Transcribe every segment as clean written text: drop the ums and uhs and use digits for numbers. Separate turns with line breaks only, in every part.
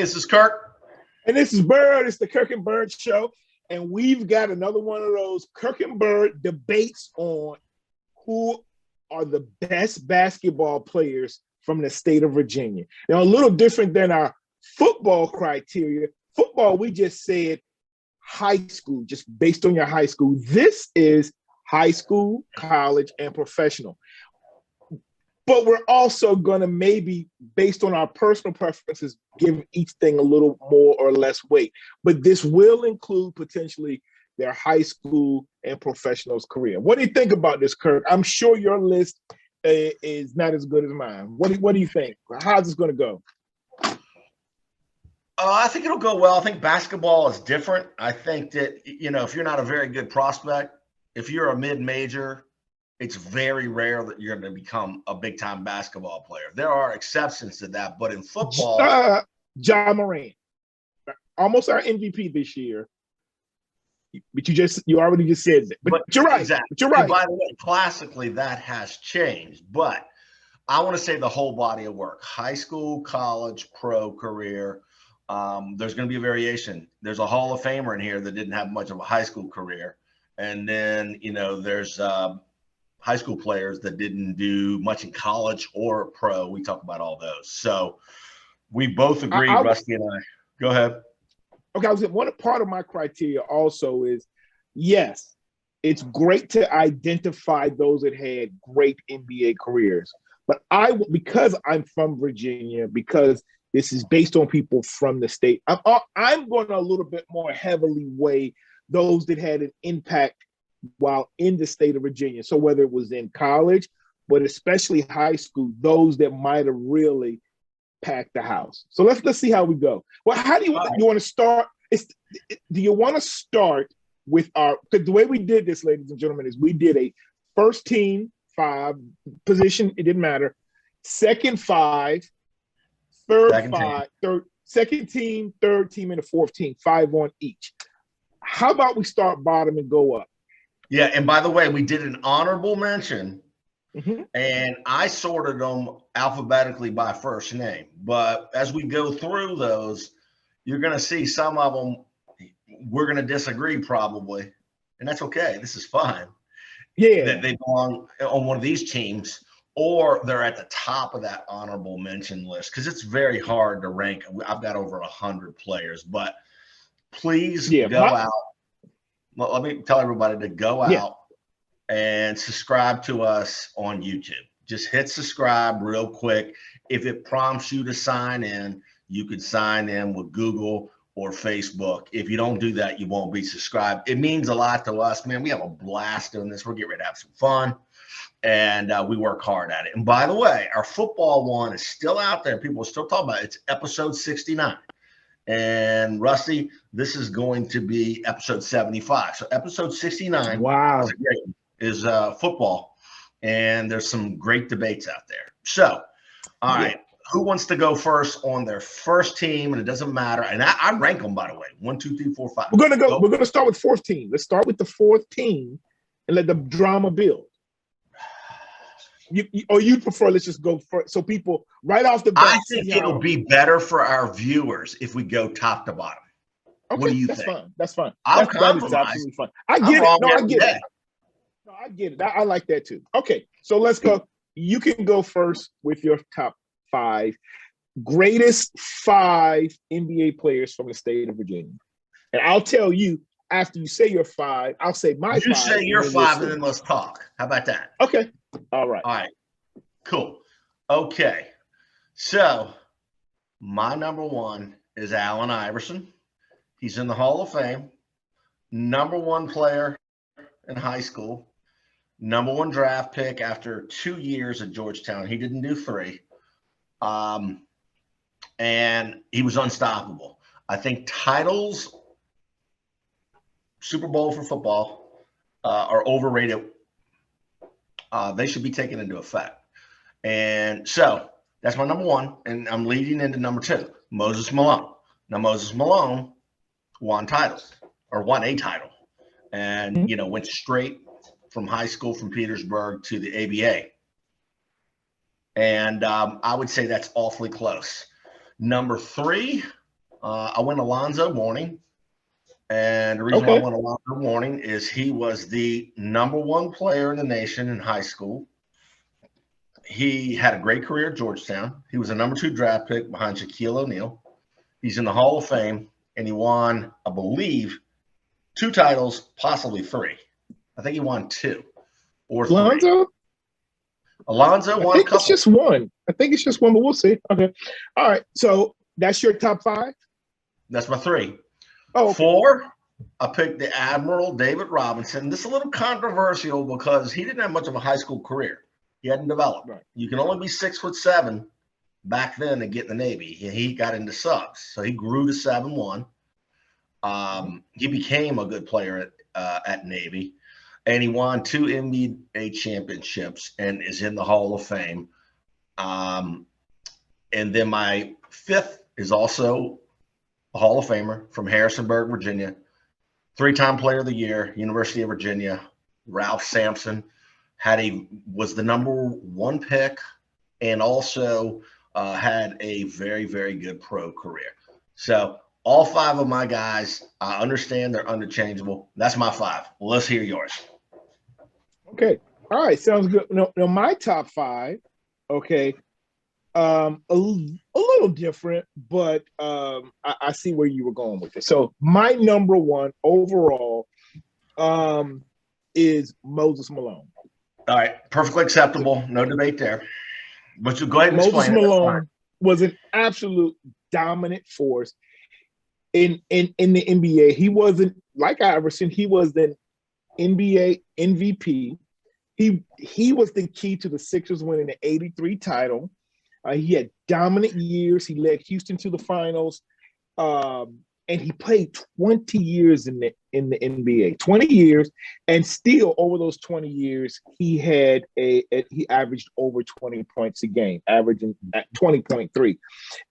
This is Kirk.
And this is Byrd. It's the Kirk and Byrd Show. And we've got another one of those Kirk and Byrd debates on who are the best basketball players from the state of Virginia. Now, a little different than our football criteria. Football, we just said high school, just based on your high school. This is high school, college, and professional. But we're also going to maybe, based on our personal preferences, give each thing a little more or less weight. But this will include potentially their high school and professional's career. What do you think about this, Kirk? I'm sure your list is not as good as mine. What do you think? How's this going to go?
I think it'll go well. I think basketball is different. I think that, if you're not a very good prospect, if you're a mid-major, it's very rare that you're going to become a big-time basketball player. There are exceptions to that, but in football,
Ja Morant, almost our MVP this year. But you already just said that. But you're right.
Exactly.
But you're right.
And by the way, classically, that has changed. But I want to say the whole body of work: high school, college, pro, career. There's going to be a variation. There's a Hall of Famer in here that didn't have much of a high school career, and then there's high school players that didn't do much in college or pro. We talk about all those. So we both agree, Rusty and I. Go ahead.
Okay, part of my criteria also is, yes, it's great to identify those that had great NBA careers. But because I'm from Virginia, because this is based on people from the state, I'm going to a little bit more heavily weigh those that had an impact while in the state of Virginia. So whether it was in college, but especially high school, those that might have really packed the house. So let's see how we go. Well, how do you want to start? Do you want to start with because the way we did this, ladies and gentlemen, is we did a first team 5 position. It didn't matter. Second 5, second team, third team, and a fourth team, 5 on each. How about we start bottom and go up?
Yeah, and by the way, we did an honorable mention, and I sorted them alphabetically by first name. But as we go through those, you're going to see some of them we're going to disagree probably, and that's okay. This is fine.
Yeah.
That they belong on one of these teams, or they're at the top of that honorable mention list, because it's very hard to rank. I've got over 100 players, but please go out. Well, let me tell everybody to go out and subscribe to us on YouTube. Just hit subscribe real quick. If it prompts you to sign in, you could sign in with Google or Facebook. If you don't do that, you won't be subscribed. It means a lot to us, man. We have a blast doing this. We're getting ready to have some fun, and we work hard at it. And by the way, our football one is still out there. People are still talking about it. It's episode 69. And Rusty, this is going to be episode 75. So episode 69 is football, and there's some great debates out there. So, all right, who wants to go first on their first team? And it doesn't matter. And I rank them, by the way, 1, 2, 3, 4, 5.
We're gonna start with fourth team. Let's start with the fourth team and let the drama build. You prefer, let's just go first, so people right off the bat.
I think it'll be better for our viewers if we go top to bottom.
Okay,
what do you
think?
Fine.
That's fine.
That
is absolutely fine. I get it. No, I get it. No, I get it. I like that too. Okay, so let's go. You can go first with your top 5 greatest 5 NBA players from the state of Virginia, and I'll tell you after you say your 5. I'll say my 5.
You say your 5, and then let's talk. How about that?
Okay. All right.
Cool. Okay. So my number 1 is Allen Iverson. He's in the Hall of Fame. Number 1 player in high school. Number 1 draft pick after 2 years at Georgetown. He didn't do 3. And he was unstoppable. I think titles, Super Bowl for football, are overrated. They should be taken into effect. And so that's my number 1. And I'm leading into number 2, Moses Malone. Now, Moses Malone won a title, and, went straight from high school from Petersburg to the ABA. And I would say that's awfully close. Number 3, I went Alonzo Mourning. And the reason why I went Alonzo Mourning is he was the #1 player in the nation in high school. He had a great career at Georgetown. He was a #2 draft pick behind Shaquille O'Neal. He's in the Hall of Fame, and he won, I believe, 2 titles, possibly 3. I think he won 2 or 3. Alonzo won a couple.
It's just one. I think it's just one, but we'll see. Okay. All right. So that's your top 5?
That's my 3.
Oh, okay.
4, I picked the Admiral, David Robinson. This is a little controversial because he didn't have much of a high school career. He hadn't developed.
Right.
You can only be 6'7" back then and get in the Navy. He got into subs, so he grew to 7'1". He became a good player at Navy, and he won 2 NBA championships and is in the Hall of Fame. And then my 5th is also a Hall of Famer from Harrisonburg, Virginia. 3-time Player of the Year, University of Virginia. Ralph Sampson was the #1 pick, and also had a very, very good pro career. So all 5 of my guys, I understand they're interchangeable. That's my 5. Well, let's hear yours.
Okay. All right. Sounds good. No, my top 5. Okay. A little different, but I see where you were going with it. So my #1 overall is Moses Malone.
All right, perfectly acceptable. No debate there. But you go ahead and
Moses
explain
Malone was an absolute dominant force in the NBA. He wasn't like Iverson. He was the NBA MVP. He was the key to the Sixers winning the '83 title. He had dominant years. He led Houston to the finals, and he played 20 years in the NBA. 20 years, and still over those 20 years, he averaged over 20 points a game, averaging at 20.3.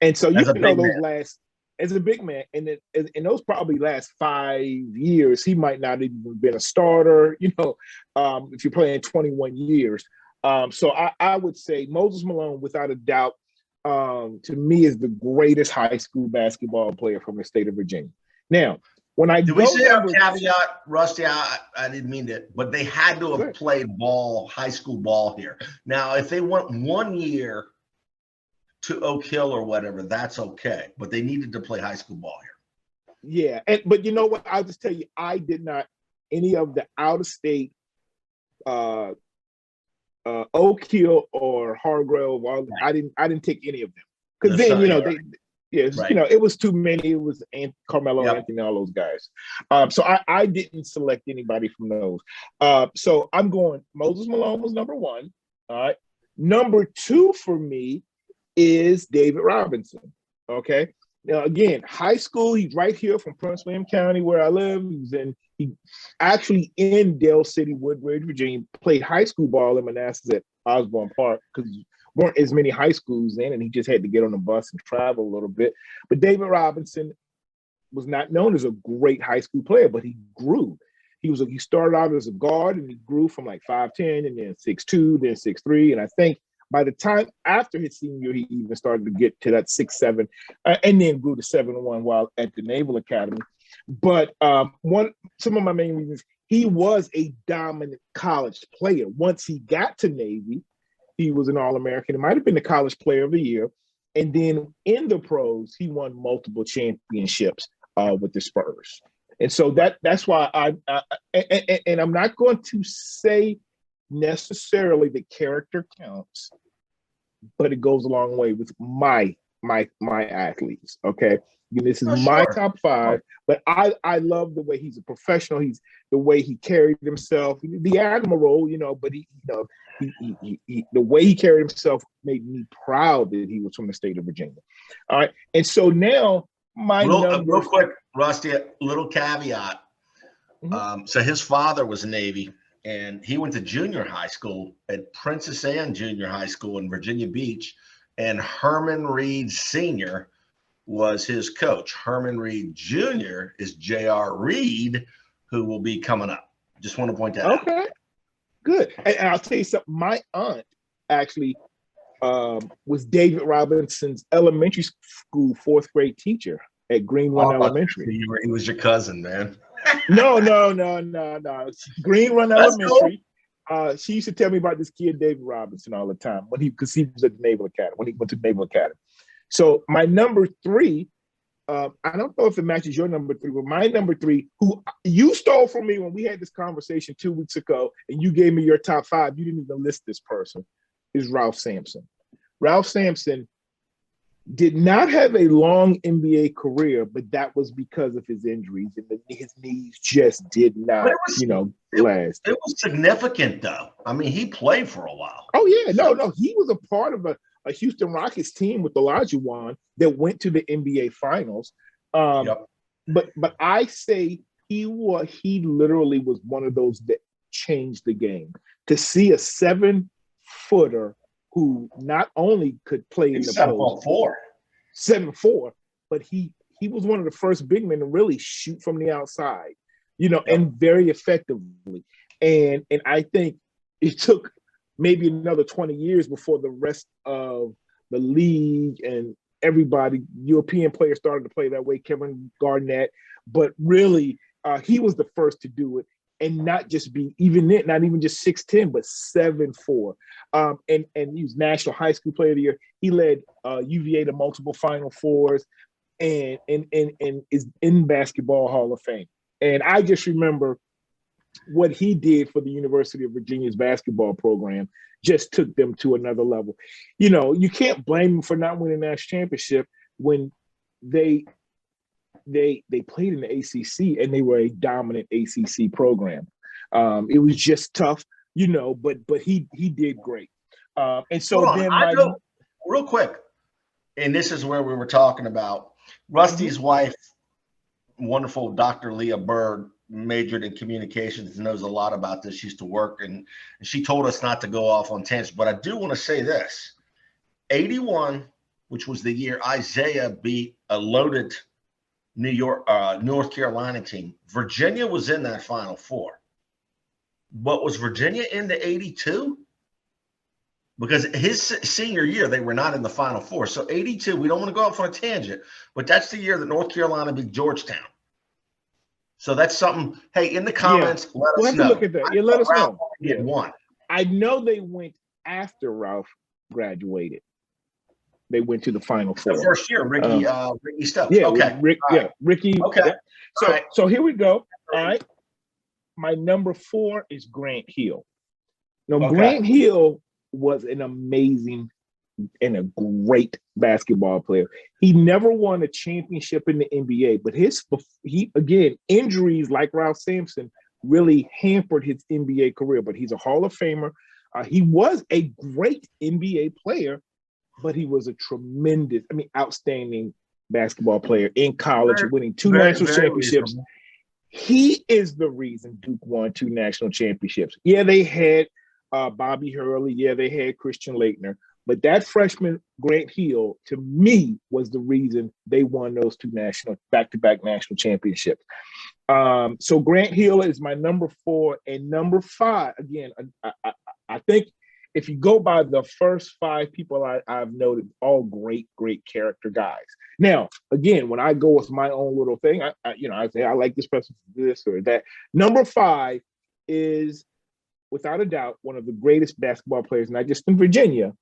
And so you know those as a big man, and in those probably last 5 years, he might not have even been a starter. You know, if you're playing 21 years. So I would say Moses Malone, without a doubt, to me is the greatest high school basketball player from the state of Virginia. Now, when I
do we say our caveat, Rusty? I didn't mean to, but they had to have played high school ball here. Now, if they went 1 year to Oak Hill or whatever, that's okay. But they needed to play high school ball here.
Yeah, but you know what? I'll just tell you, I did not any of the out of state. Oak Hill or Hargrove, I didn't take any of them because then you know it was too many. It was Carmelo Anthony, all those guys. So I didn't select anybody from those. So I'm going. Moses Malone was #1. All right, #2 for me is David Robinson. Okay. Now again, high school. He's right here from Prince William County, where I live. He actually in Dale City, Woodbridge, Virginia, played high school ball in Manassas at Osborne Park because there weren't as many high schools then, and he just had to get on the bus and travel a little bit. But David Robinson was not known as a great high school player, but he grew. He started out as a guard, and he grew from like 5'10", and then 6'2", then 6'3", and I think by the time after his senior year, he even started to get to that 6'7", and then grew to 7'1" while at the Naval Academy. But some of my main reasons, he was a dominant college player. Once he got to Navy, he was an All-American. It might have been the College Player of the Year. And then in the pros, he won multiple championships with the Spurs. And so that's why and I'm not going to say necessarily the character counts, but it goes a long way with my athletes. Okay. This is my top 5, but I love the way he's a professional. He's the way he carried himself, the Admiral, but he the way he carried himself made me proud that he was from the state of Virginia. All right. And so now real
quick, Rusty, a little caveat. Mm-hmm. So his father was Navy, and he went to junior high school at Princess Anne Junior High School in Virginia Beach, and Herman Reid Sr. was his coach. Herman Reid Jr. is J.R. Reid, who will be coming up. Just want to point that out.
Okay, good. And I'll tell you something. My aunt actually was David Robinson's elementary school 4th grade teacher. at Green Run Elementary.
He was your cousin, man.
No. Green Run Elementary.
Cool.
She used to tell me about this kid, David Robinson, all the time because he was at the Naval Academy, when he went to the Naval Academy. So my number 3, I don't know if it matches your number 3, but my number 3, who you stole from me when we had this conversation 2 weeks ago, and you gave me your top 5, you didn't even list this person, is Ralph Sampson. Ralph Sampson did not have a long NBA career, but that was because of his injuries, and his knees just did not, last.
It was significant, though. I mean, he played for a while.
Oh, yeah. No. He was a part of a Houston Rockets team with Olajuwon that went to the NBA Finals.
Yep.
But I say he literally was one of those that changed the game. To see a 7-footer who not only could play in the post, 7'4", but he was one of the first big men to really shoot from the outside, and very effectively. And I think it took maybe another 20 years before the rest of the league and everybody, European players, started to play that way, Kevin Garnett. But really, he was the first to do it. And not just be not even just 6'10", but 7'4". And he was National High School Player of the Year. He led UVA to multiple Final Fours, and is in Basketball Hall of Fame. And I just remember what he did for the University of Virginia's basketball program just took them to another level. You can't blame him for not winning a national championship when they played in the ACC and they were a dominant ACC program. It was just tough, but he did great. And so then
real quick, and this is where we were talking about Rusty's wife, wonderful Dr. Leah Byrd, majored in communications, knows a lot about this, used to work, and she told us not to go off on tangents, but I do want to say this. 81, which was the year Isaiah beat a loaded North Carolina team. Virginia was in that Final Four. But was Virginia in the 82? Because his senior year, they were not in the Final Four. So 82, we don't want to go off on a tangent, but that's the year that North Carolina beat Georgetown. So that's something. Hey, in the comments, let us know.
Look at that. Yeah, let us know.
One.
I know they went after Ralph graduated. They went to the Final Four.
The first year, Ricky Stubbs.
Yeah,
okay.
Ricky.
Okay.
Yeah. So here we go. All right. My number 4 is Grant Hill. Now, Grant Hill was an amazing and a great basketball player. He never won a championship in the NBA, but injuries like Ralph Sampson really hampered his NBA career. But he's a Hall of Famer. He was a great NBA player, but he was a outstanding basketball player in college, winning 2 national championships. Reasonable. He is the reason Duke won 2 national championships. Yeah, they had Bobby Hurley. Yeah, they had Christian Laettner. But that freshman, Grant Hill, to me, was the reason they won those 2 back-to-back national championships. So Grant Hill is my number 4. And number 5, again, I think if you go by the first 5 people I've noted, all great character guys. Now, again, when I go with my own little thing, I say I like this person for this or that. Number 5 is, without a doubt, one of the greatest basketball players, not just in Virginia,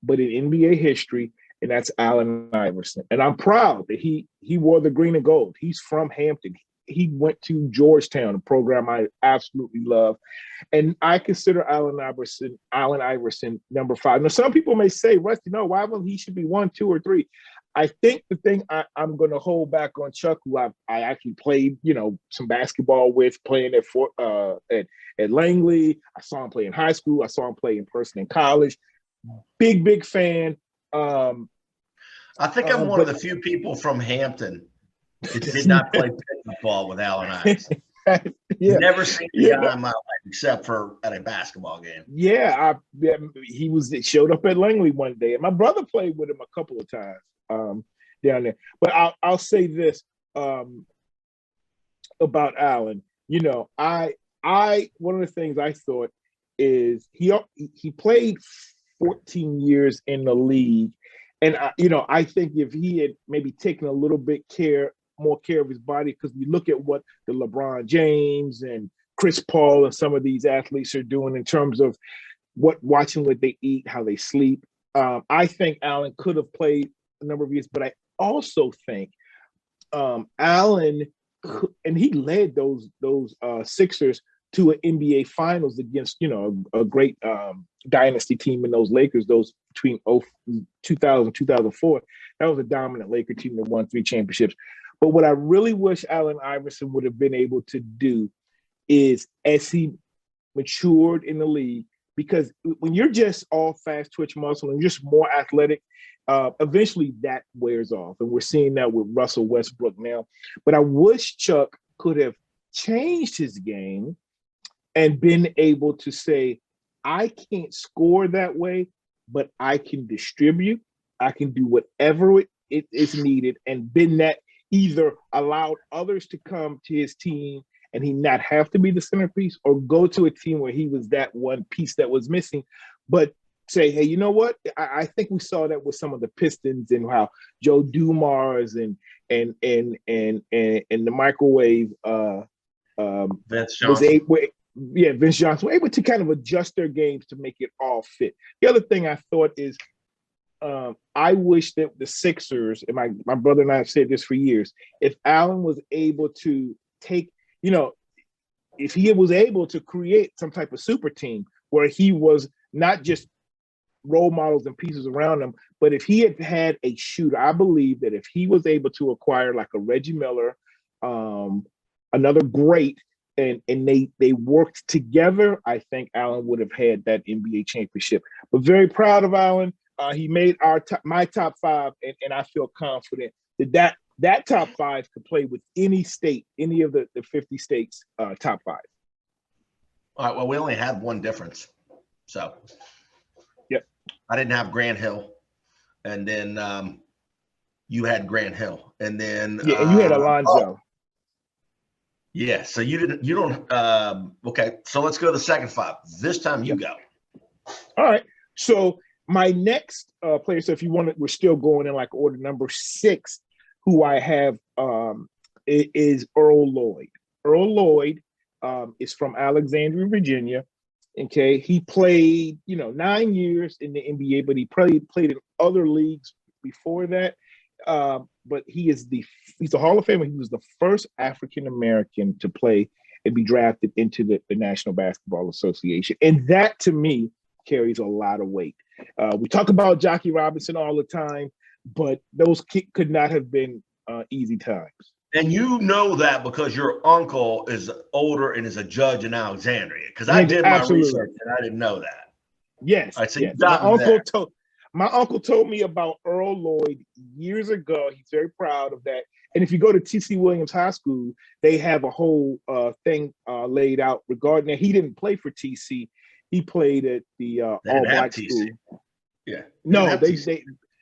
but in NBA history, and that's Allen Iverson. And I'm proud that he wore the green and gold. He's from Hampton. He went to Georgetown, a program I absolutely love. And I consider Allen Iverson number 5. Now, some people may say, Rusty, no, why wouldn't he should be 1, 2, or 3? I think the thing I'm going to hold back on Chuck, who I actually played, some basketball with, playing at Langley. I saw him play in high school. I saw him play in person in college. Big fan.
I think I'm one of the few people from Hampton that did not play pickleball with Allen Iverson. Never seen the guy in my life except for at a basketball game.
He showed up at Langley one day, and my brother played with him a couple of times down there. But I'll say this about Allen. I one of the things I thought is he played 14 years in the league, And I think if he had maybe taken a little bit more care of his body, because we look at what the LeBron James and Chris Paul and some of these athletes are doing in terms of watching what they eat, how they sleep. I think Allen could have played a number of years, but I also think Allen, and he led those Sixers to an NBA Finals against a great dynasty team in those Lakers. Those between 2000 2004, that was a dominant Laker team that won 3 championships. But what I really wish Allen Iverson would have been able to do is, as he matured in the league, because when you're just all fast twitch muscle and you're just more athletic, eventually that wears off. And we're seeing that with Russell Westbrook now. But I wish Chuck could have changed his game and been able to say, I can't score that way, but I can distribute. I can do whatever it is needed, and been that either allowed others to come to his team and he not have to be the centerpiece, or go to a team where he was that one piece that was missing, but say, hey, you know what? I think we saw that with some of the Pistons and how Joe Dumars and the microwave
Vince Johnson.
Vince Johnson were able to kind of adjust their games to make it all fit. The other thing I thought is, I wish that the Sixers, and my brother and I have said this for years, if Allen was able to take, if he was able to create some type of super team where he was not just role models and pieces around him, but if he had had a shooter, I believe that if he was able to acquire like a Reggie Miller, another great, and they worked together, I think Allen would have had that NBA championship. But very proud of Allen. He made my top 5, and I feel confident that top 5 could play with any state, any of the 50 states top 5.
All right. Well, we only had one difference, so
yep.
I didn't have Grant Hill, and then you had Grant Hill, and then
and you had Alonzo.
Yeah. So you don't. Okay. So let's go to the second 5. This time you go.
All right. So my next player, so if you want it, we're still going in like order. Number 6, who I have is Earl Lloyd. Earl Lloyd is from Alexandria, Virginia. Okay, he played 9 years in the NBA, but he played in other leagues before that. But he's a Hall of Famer. He was the first African American to play and be drafted into the National Basketball Association, and that to me carries a lot of weight. We talk about Jackie Robinson all the time, but those could not have been easy times.
And you know that because your uncle is older and is a judge in Alexandria. Because I did my research and I didn't know that.
Yes.
Right, so
yes. My uncle told me about Earl Lloyd years ago. He's very proud of that. And if you go to T.C. Williams High School, they have a whole thing laid out regarding that. He didn't play for T.C. He played at the all-black school.
Yeah.
No, they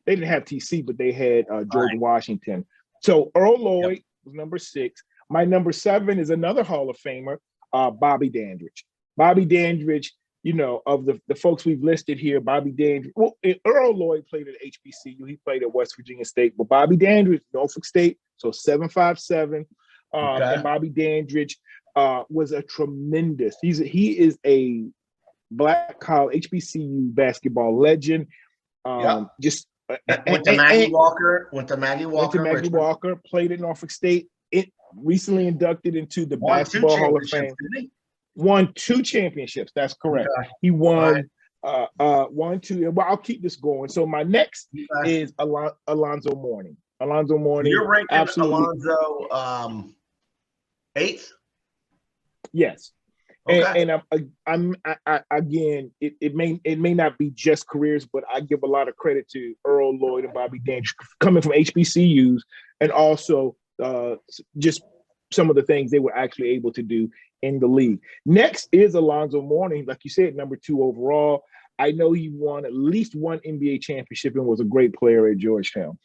didn't have TC, but they had George Washington. So Earl Lloyd was number 6. My number 7 is another Hall of Famer, Bobby Dandridge. Bobby Dandridge, of the folks we've listed here, Bobby Dandridge. Well, Earl Lloyd played at HBCU. He played at West Virginia State. But Bobby Dandridge, Norfolk State, so 757. And Bobby Dandridge was a tremendous. He is a Black college HBCU basketball legend. Just
went to Maggie Walker.
Played at Norfolk State. Recently inducted into the Basketball Hall of Fame. Won 2 championships. That's correct. Okay. He won 1-2. Well, I'll keep this going. So my next is Alonzo Mourning. Alonzo Mourning.
You're ranking Alonzo 8th?
Yes. Okay. And I'm again, it may not be just careers, but I give a lot of credit to Earl Lloyd and Bobby Dandridge coming from HBCUs, and also just some of the things they were actually able to do in the league. Next is Alonzo Mourning, like you said, number 2 overall. I know he won at least one NBA championship and was a great player at Georgetown.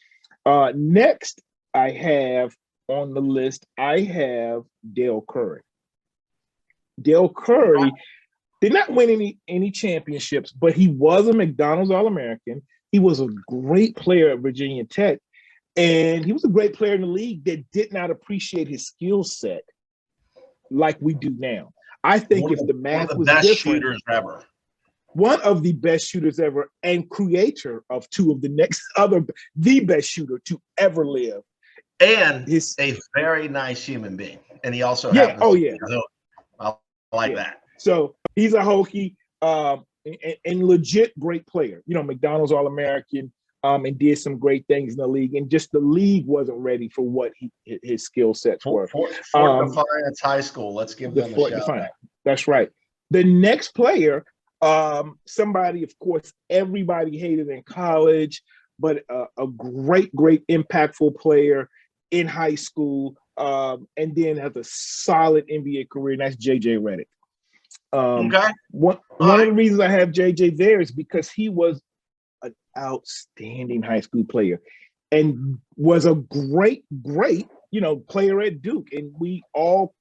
Next, I have on the list, I have Dale Curry. Dale Curry did not win any championships, but he was a McDonald's All-American. He was a great player at Virginia Tech, and he was a great player in the league that did not appreciate his skill set like we do now. I think if the math was
best
different,
shooters ever.
One of the best shooters ever, and creator of two of the best shooter to ever live.
And a very nice human being. And he also happens
to
be a Hokie. I like that.
So he's a Hokie and legit great player. You know, McDonald's All-American and did some great things in the league. And just the league wasn't ready for what his skill sets were.
Fort Defiance High School. Let's give them a shout out.
That's right. The next player, somebody, of course, everybody hated in college, but a great impactful player in high school, and then has a solid NBA career, and that's JJ Reddick. One of the reasons I have JJ there is because he was an outstanding high school player and was a great, player at Duke. And we all,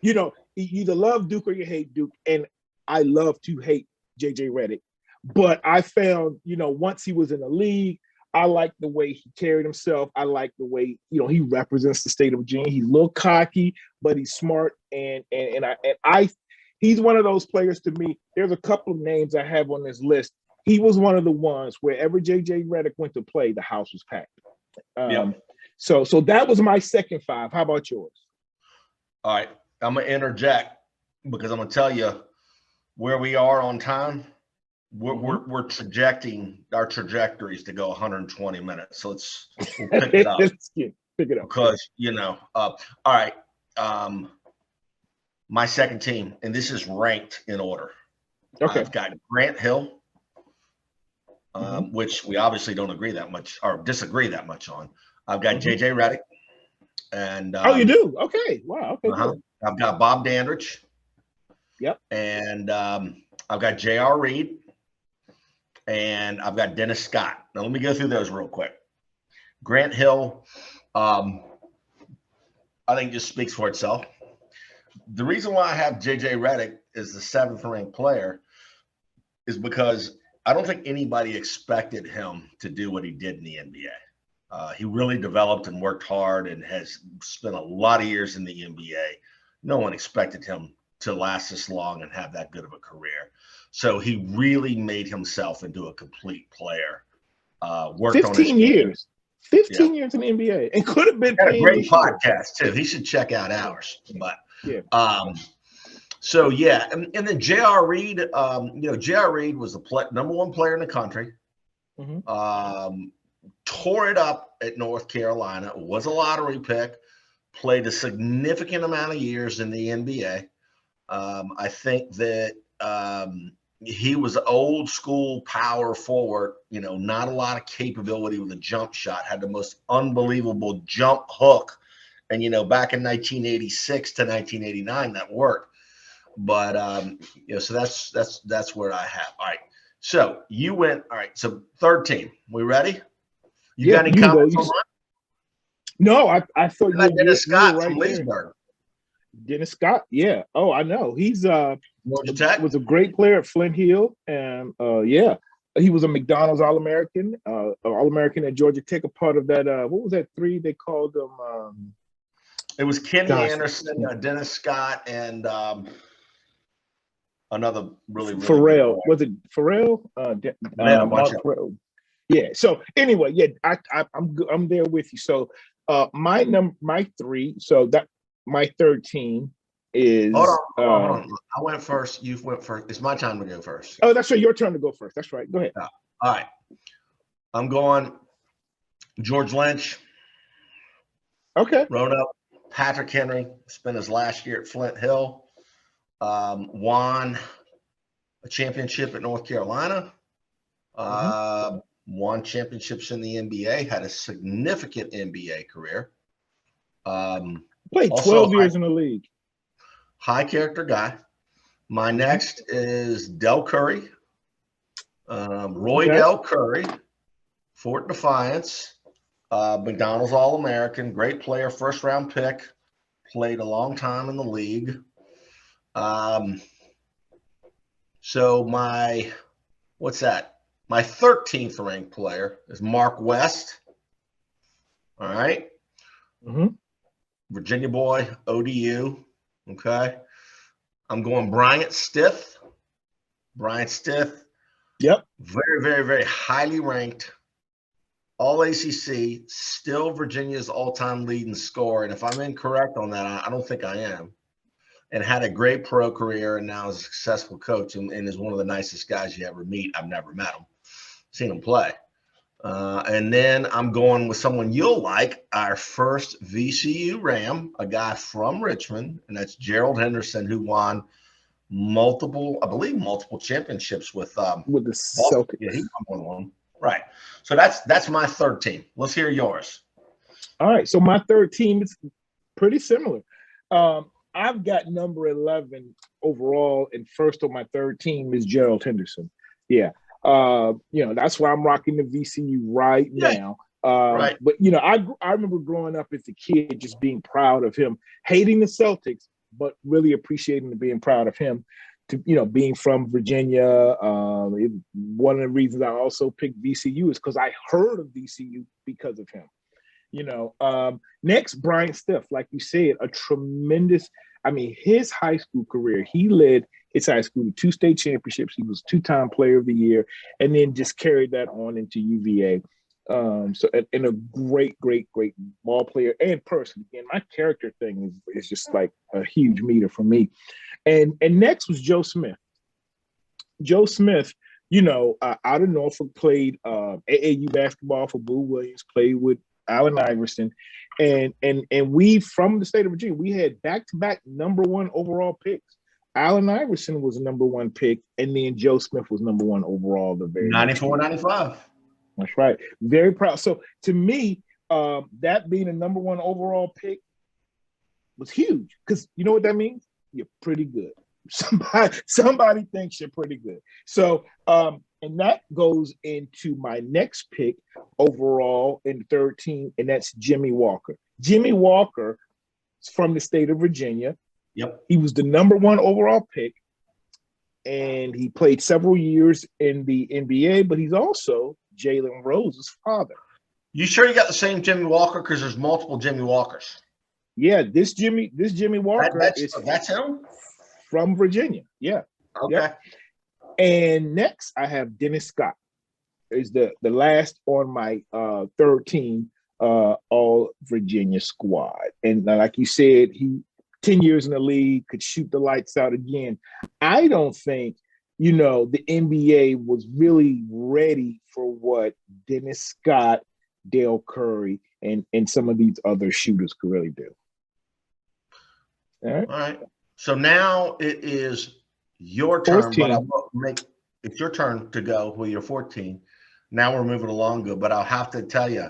you either love Duke or you hate Duke. And I love to hate JJ Reddick. But I found, once he was in the league, I like the way he carried himself. I like the way, he represents the state of Virginia. He's a little cocky, but he's smart. And he's one of those players to me. There's a couple of names I have on this list. He was one of the ones wherever JJ Reddick went to play, the house was packed. So that was my second five. How about yours?
All right. I'm going to interject because I'm going to tell you where we are on time. We're projecting our trajectories to go 120 minutes. So we'll pick it up.
Pick it up.
Because, all right. My second team, and this is ranked in order.
Okay.
I've got Grant Hill, which we obviously don't agree that much or disagree that much on. I've got JJ Reddick. And
you do? Okay. Wow. Okay.
I've got Bob Dandridge.
Yep.
And I've got R Reid. And I've got Dennis Scott. Now, let me go through those real quick. Grant Hill, I think just speaks for itself. The reason why I have JJ Reddick as the 7th ranked player is because I don't think anybody expected him to do what he did in the NBA. He really developed and worked hard and has spent a lot of years in the NBA. No one expected him to last this long and have that good of a career. So he really made himself into a complete player. Worked 15
on 15 years. 15 years in the NBA. And could have been
a great podcast too. He should check out ours. But and then R Reid, R Reid was the number 1 player in the country. Tore it up at North Carolina, was a lottery pick, played a significant amount of years in the NBA. I think that he was old school power forward, not a lot of capability with a jump shot, had the most unbelievable jump hook. And, back in 1986 to 1989, that worked. But, so that's where I have. All right. So you went. All right. So third team. We ready? You got any comments on that?
No, I thought you
were Dennis Scott from Leesburg.
Dennis Scott, yeah. Oh, I know. He's
Georgia Tech.
Was a great player at Flint Hill, and he was a McDonald's All-American, All-American at Georgia Tech. A part of that. What was that 3 they called them?
It was Kenny Anderson, Dennis Scott, and another really
Pharrell. Was it Pharrell? Pharrell. Yeah. So anyway, I'm there with you. So my 3. So that. My third team is.
Hold on. I went first. You went first. It's my time to go first.
Oh, that's right. Your turn to go first. That's right. Go ahead.
All right. I'm going George Lynch.
Okay.
Roanoke. Patrick Henry spent his last year at Flint Hill. Won a championship at North Carolina. Won championships in the NBA. Had a significant NBA career.
Played 12 years in the league.
High character guy. My next is Del Curry. Roy Del Curry. Fort Defiance. McDonald's All-American. Great player. First round pick. Played a long time in the league. So my My 13th ranked player is Mark West. All right.
Mm-hmm.
Virginia boy, ODU. Okay. I'm going Bryant Stith. Bryant Stith.
Yep.
Very, very, very highly ranked. All ACC, still Virginia's all-time leading scorer. And if I'm incorrect on that, I don't think I am. And had a great pro career and now is a successful coach and is one of the nicest guys you ever meet. I've never met him, seen him play. And then I'm going with someone you'll like, our first VCU Ram, a guy from Richmond, and that's Gerald Henderson, who won multiple championships with the
Celtics.
Yeah, he won more than one. Right. So that's my third team. Let's hear yours.
All right. So my third team is pretty similar. I've got number 11 overall, and first on my third team is Gerald Henderson. Yeah. That's why I'm rocking the VCU right now. Right. But, I remember growing up as a kid just being proud of him, hating the Celtics, but really appreciating and being proud of him. Being from Virginia, one of the reasons I also picked VCU is because I heard of VCU because of him. Next, Bryant Stith, like you said, a tremendous. His high school career, he led his high school to 2 state championships. He was 2-time player of the year, and then just carried that on into UVA. And a great, great, great ball player and person. Again, my character thing is just like a huge meter for me. And next was Joe Smith. Joe Smith, out of Norfolk, played AAU basketball for Boo Williams, played with Allen Iverson. And we, from the state of Virginia, we had back-to-back number 1 overall picks. Allen Iverson was the number 1 pick, and then Joe Smith was number 1 overall the very
94, 95.
That's right. Very proud. So to me, that being a number 1 overall pick was huge, because you know what that means? You're pretty good. Somebody thinks you're pretty good. So, and that goes into my next pick overall in the third team, and that's Jimmy Walker. Jimmy Walker is from the state of Virginia.
Yep.
He was the number 1 overall pick, and he played several years in the NBA, but he's also Jalen Rose's father.
You sure you got the same Jimmy Walker? Because there's multiple Jimmy Walkers.
Yeah, this Jimmy Walker
that's him
from Virginia. Yeah.
Okay.
Yep. And next, I have Dennis Scott. Is the last on my third team all Virginia squad. And like you said, he 10 years in the league, could shoot the lights out again. I don't think, the NBA was really ready for what Dennis Scott, Dale Curry, and some of these other shooters could really do. All right.
So now it is your turn, but it's your turn to go with your 14. Now we're moving along good, but I'll have to tell you,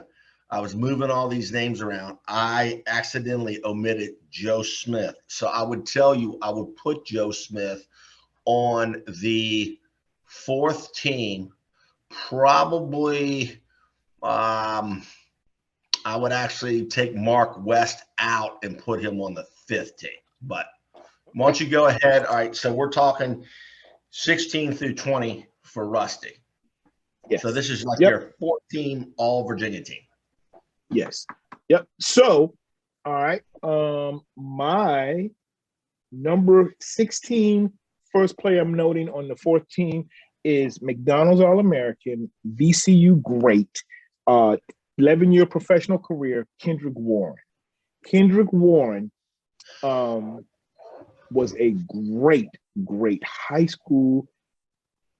I was moving all these names around. I accidentally omitted Joe Smith. So I would tell you, I would put Joe Smith on the 4th team. Probably, I would actually take Mark West out and put him on the 5th team. But why don't you go ahead? All right, so we're talking 16 through 20 for Rusty. Yes. So this is like your 14 all-Virginia team.
Yes. Yep. So, all right, my number 16 first player I'm noting on the 4th team is McDonald's All-American, VCU great, 11-year professional career, Kendrick Warren. Kendrick Warren was a great, great high school.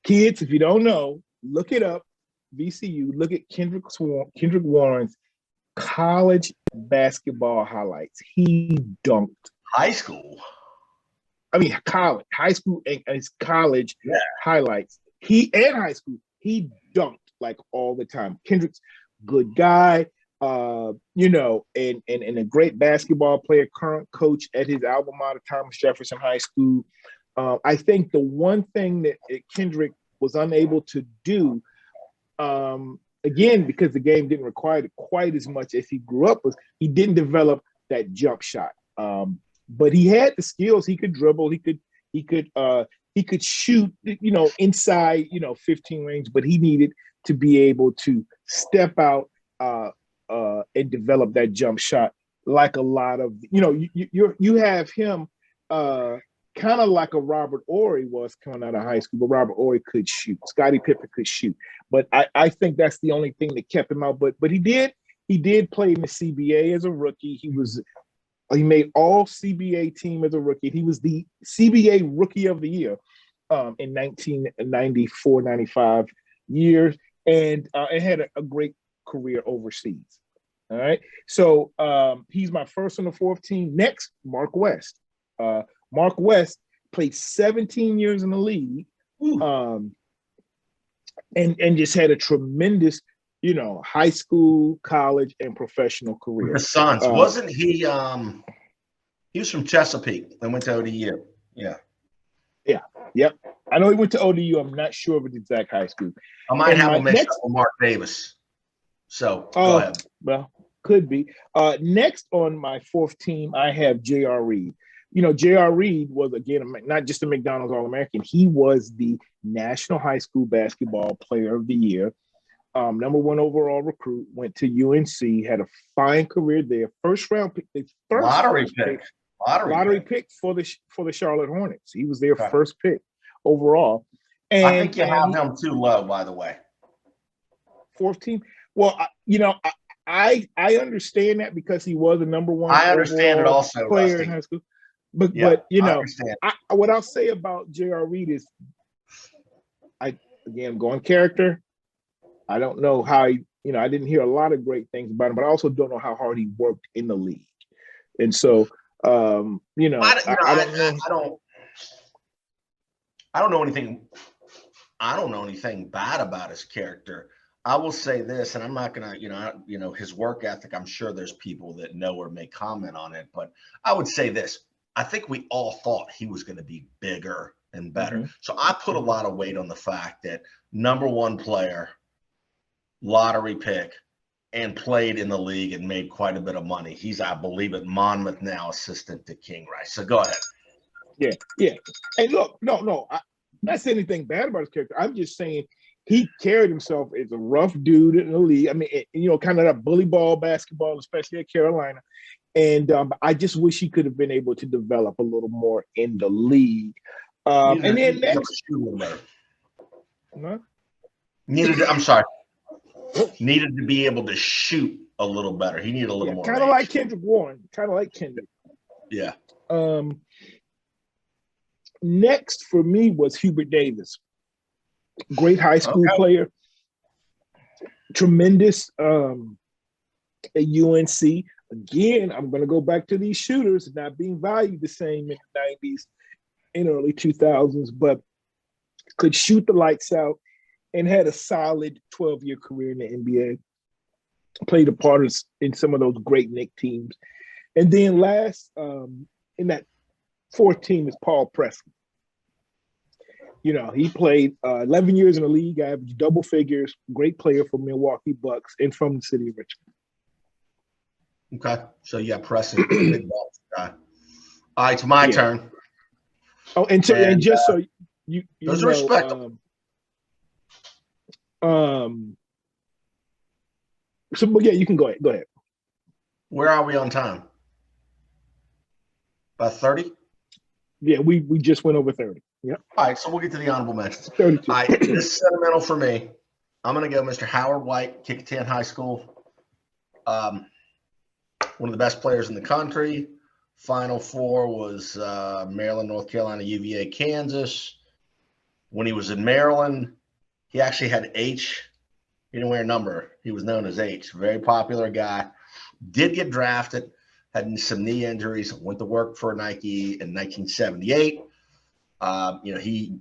Kids, if you don't know, look it up. VCU, look at Kendrick Warren's college basketball highlights. He dunked.
High school?
College. High school and his college highlights. High school, he dunked like all the time. Kendrick's good guy, and a great basketball player, current coach at his alma mater, Thomas Jefferson High School. I think the one thing that Kendrick was unable to do, again, because the game didn't require it quite as much as he grew up, was he didn't develop that jump shot. But he had the skills. He could dribble. He could he could shoot, inside, 15 range, but he needed to be able to step out and develop that jump shot like a lot of, you have him kind of like a Robert Horry was coming out of high school, but Robert Horry could shoot. Scottie Pippen could shoot. But I think that's the only thing that kept him out. But he did play in the CBA as a rookie. He made all CBA team as a rookie. He was the CBA Rookie of the Year in 1994-95 years, and had a great career overseas. All right. So he's my first on the fourth team. Next, Mark West. Mark West played 17 years in the league, and just had a tremendous, high school, college, and professional career.
The Suns, wasn't he? He was from Chesapeake and went to ODU. Yeah.
Yeah. Yep. I know he went to ODU. I'm not sure of his exact high school.
I might have him mixed up with Mark Davis. So go ahead.
Well, could be. Next on my fourth team, I have J.R. Reid. J.R. Reid was, again, not just a McDonald's All-American. He was the National High School Basketball Player of the Year. Number 1 overall recruit, went to UNC, had a fine career there. First round pick,
lottery pick
for the Charlotte Hornets. He was their first pick overall. And
I think you have him too low, by the way.
Fourth team. Well, I understand that because he was a number 1.
I understand it also,
player
Rusty.
in high school. But what I'll say about J.R. Reid is, again, going character. I don't know how I didn't hear a lot of great things about him, but I also don't know how hard he worked in the league. And so, I don't know anything. I don't know anything bad about his character. I will say this, and I'm not gonna, his work ethic. I'm sure there's people that know or may comment on it, but I would say this. I think we all thought he was going to be bigger and better. Mm-hmm. So I put a lot of weight on the fact that number 1 player, lottery pick, and played in the league and made quite a bit of money. He's, I believe, at Monmouth now, assistant to King Rice. So go ahead. Yeah. And look, no, I'm not saying anything bad about his character. I'm just saying he carried himself as a rough dude in the league. I mean, kind of that bully ball basketball, especially at Carolina. And I just wish he could have been able to develop a little more in the league. And then next,
needed to be able to shoot a little better. He needed a little more.
Kind of like Kendrick Warren.
Yeah.
Next for me was Hubert Davis. Great high school player. Tremendous at UNC. Again, I'm going to go back to these shooters not being valued the same in the 90s and early 2000s, but could shoot the lights out and had a solid 12-year career in the NBA. Played a part in some of those great Knick teams. And then last in that fourth team is Paul Presley. He played 11 years in the league, averaged double figures, great player for Milwaukee Bucks and from the city of Richmond.
Okay, so you got Presley, big balls guy. All right, it's my turn.
Oh, and just so you
those are respectable.
So you can go ahead. Go ahead.
Where are we on time? About 30?
Yeah, we just went over 30. Yeah.
All right, so we'll get to the honorable mentions.
32.
All right, this is sentimental for me. I'm going to go Mr. Howard White, Kickingham High School. One of the best players in the country. Final Four was Maryland, North Carolina, UVA, Kansas. When he was in Maryland, he actually had H. He didn't wear a number. He was known as H. Very popular guy. Did get drafted. Had some knee injuries. Went to work for Nike in 1978. He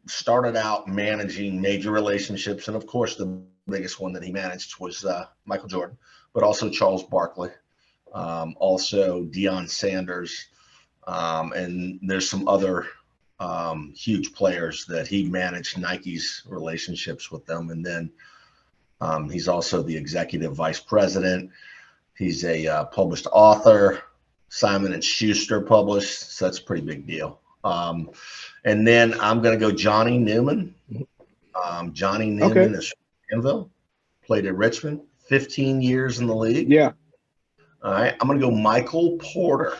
started out managing major relationships. And, of course, the biggest one that he managed was Michael Jordan, but also Charles Barkley. Also Deion Sanders, and there's some other huge players that he managed Nike's relationships with them. And then he's also the executive vice president. He's a published author. Simon & Schuster published, so that's a pretty big deal. And then I'm going to go Johnny Newman. Johnny Newman is from Danville, played at Richmond, 15 years in the league.
Yeah.
All right. I'm going to go Michael Porter.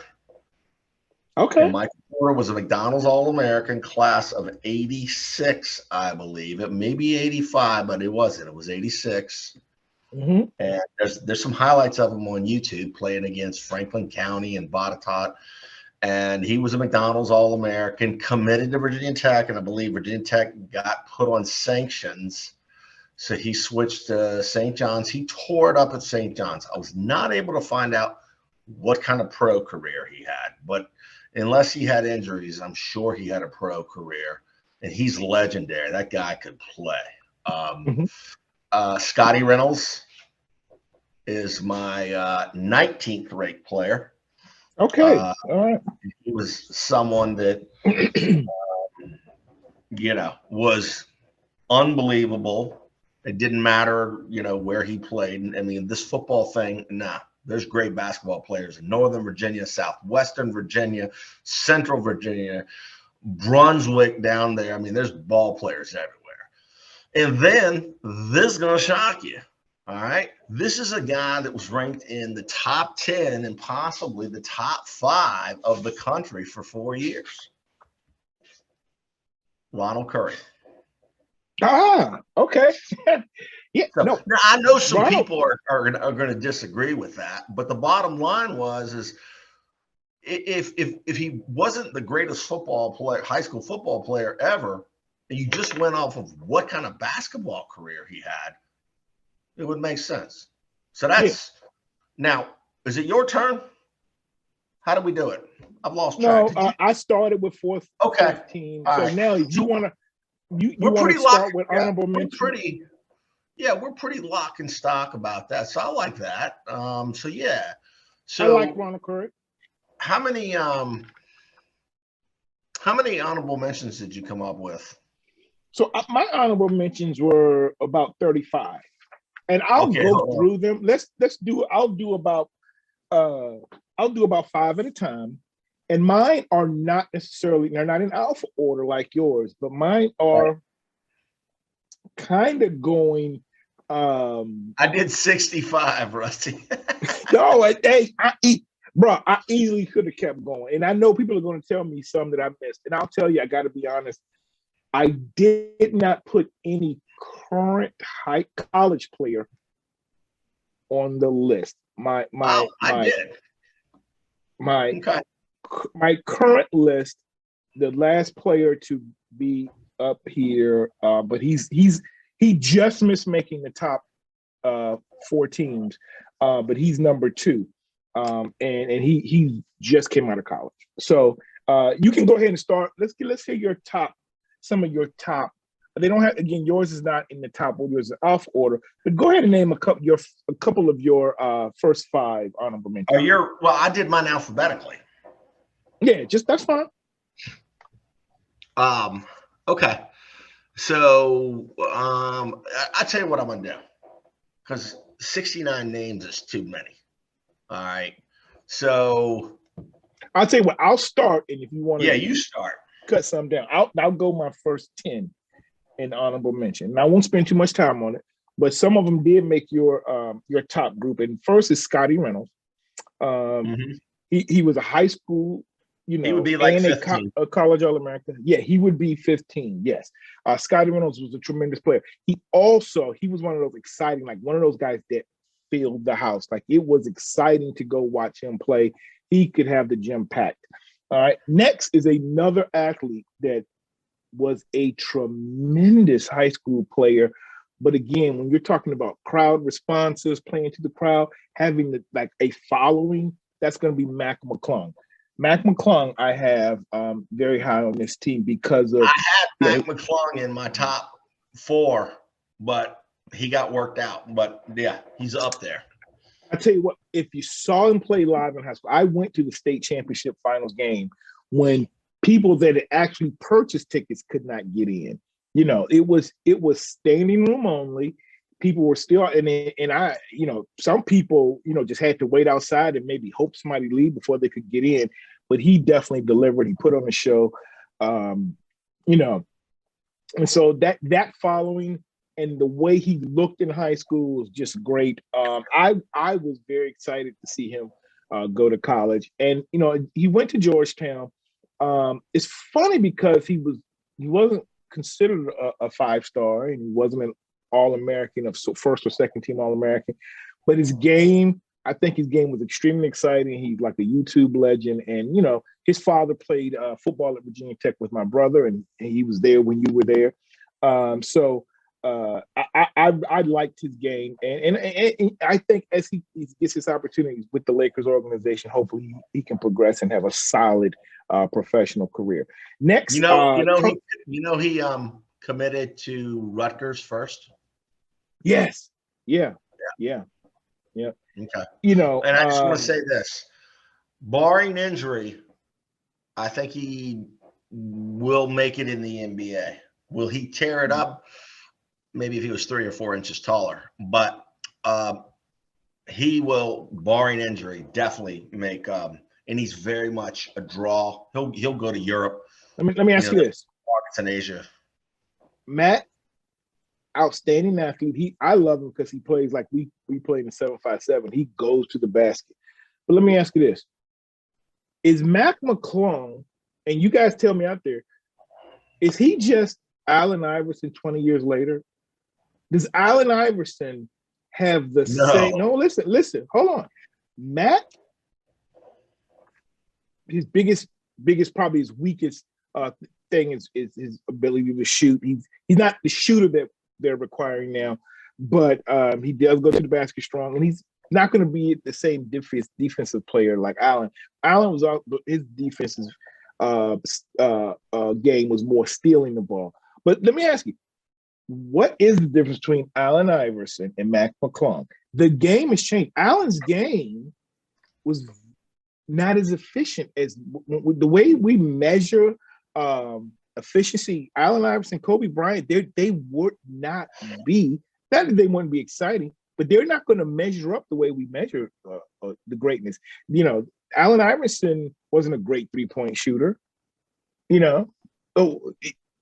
Okay.
And Michael Porter was a McDonald's All-American, class of 86, I believe. It may be 85, but it wasn't. It was 86.
Mm-hmm.
And there's some highlights of him on YouTube playing against Franklin County and Botetourt. And he was a McDonald's All-American, committed to Virginia Tech, and I believe Virginia Tech got put on sanctions. So he switched to St. John's. He tore it up at St. John's. I was not able to find out what kind of pro career he had, but unless he had injuries, I'm sure he had a pro career. And he's legendary. That guy could play. Scotty Reynolds is my 19th ranked player.
Okay. All right.
He was someone that, was unbelievable. It didn't matter, where he played. I mean, this football thing, there's great basketball players in Northern Virginia, Southwestern Virginia, Central Virginia, Brunswick down there. I mean, there's ball players everywhere. And then this is going to shock you. All right. This is a guy that was ranked in the top 10 and possibly the top 5 of the country for 4 years. Ronald Curry.
Okay. Yeah.
So,
no.
Now I know some people are going to disagree with that, but the bottom line is if he wasn't the greatest football player, high school football player ever, and you just went off of what kind of basketball career he had, it would make sense. So that's now. Is it your turn? How do we do it? I've lost track.
No, I started with 4th.
Okay.
15.
All
so
right.
now you want to
pretty
start with honorable mention.
We're pretty lock and stock about that. So I like that. So
I like Ronald Curry.
How many honorable mentions did you come up with?
So my honorable mentions were about 35. And I'll go through them. I'll do about 5 at a time. And mine are not necessarily, they're not in alpha order like yours, but mine are kind of going.
I did 65, Rusty.
No, I easily could have kept going. And I know people are going to tell me some that I missed. And I'll tell you, I got to be honest, I did not put any current high college player on the list. My current list, the last player to be up here, but he just missed making the top 4 teams, but he's number 2, and he just came out of college. So you can go ahead and start. Let's hear some of your top. They don't have, again, yours is not in the top order, yours is off order, but go ahead and name a couple of your first 5 honorable mentions.
I did mine alphabetically.
Yeah, that's fine.
Okay. So I tell you what I'm gonna do, because 69 names is too many. All right. So
I'll tell you what, I'll start, and if you want to
you start.
Cut some down. I'll go my first 10 in honorable mention. And I won't spend too much time on it, but some of them did make your top group. And first is Scotty Reynolds. He was a high school, he would be like 15. A college All-American. Yeah, he would be 15. Yes. Scotty Reynolds was a tremendous player. He was one of those exciting, like one of those guys that filled the house. Like it was exciting to go watch him play. He could have the gym packed. All right. Next is another athlete that was a tremendous high school player. But again, when you're talking about crowd responses, playing to the crowd, having a following, that's going to be Mcclung. Mcclung, I have very high on this team because of.
I had Mcclung in my top 4, but he got worked out. But yeah, he's up there.
I tell you what, if you saw him play live in high school, I went to the state championship finals game when people that had actually purchased tickets could not get in. It was standing room only. People were still, and I, some people, just had to wait outside and maybe hope somebody leave before they could get in. But he definitely delivered. He put on a show. You know, and so that following and the way he looked in high school was just great. I was very excited to see him go to college, and you know, he went to Georgetown. It's funny because he wasn't considered a 5-star, and he wasn't an All-American of first or second team All-American, but I think his game was extremely exciting. He's like a YouTube legend, and you know, his father played football at Virginia Tech with my brother, and he was there when you were there. So I liked his game, and I think as he gets his opportunities with the Lakers organization, hopefully he can progress and have a solid professional career. Next,
he committed to Rutgers first.
Yes, yeah.
Okay.
You know,
and I just want to say this: barring injury, I think he will make it in the NBA. Will he tear it up? Maybe if he was 3 or 4 inches taller, but he will, barring injury, definitely make. And he's very much a draw. He'll go to Europe.
Let me ask you this:
markets in Asia.
Matt, outstanding athlete. I love him because he plays like we play in the 7-5-7. He goes to the basket. But let me ask you this: is Mcclung, and you guys tell me out there, is he just Allen Iverson 20 years later? Does Allen Iverson have the same? No, listen, hold on. Matt, his biggest, probably his weakest thing is his ability to shoot. He's not the shooter that they're requiring now, but he does go to the basket strong, and he's not going to be the same defensive player like Allen. Allen was his defensive game was more stealing the ball. But let me ask you, what is the difference between Allen Iverson and Mcclung? The game has changed. Allen's game was not as efficient as the way we measure efficiency. Allen Iverson, Kobe Bryant, they would not be, not that they wouldn't be exciting, but they're not going to measure up the way we measure the greatness. You know, Allen Iverson wasn't a great 3-point shooter. You know, so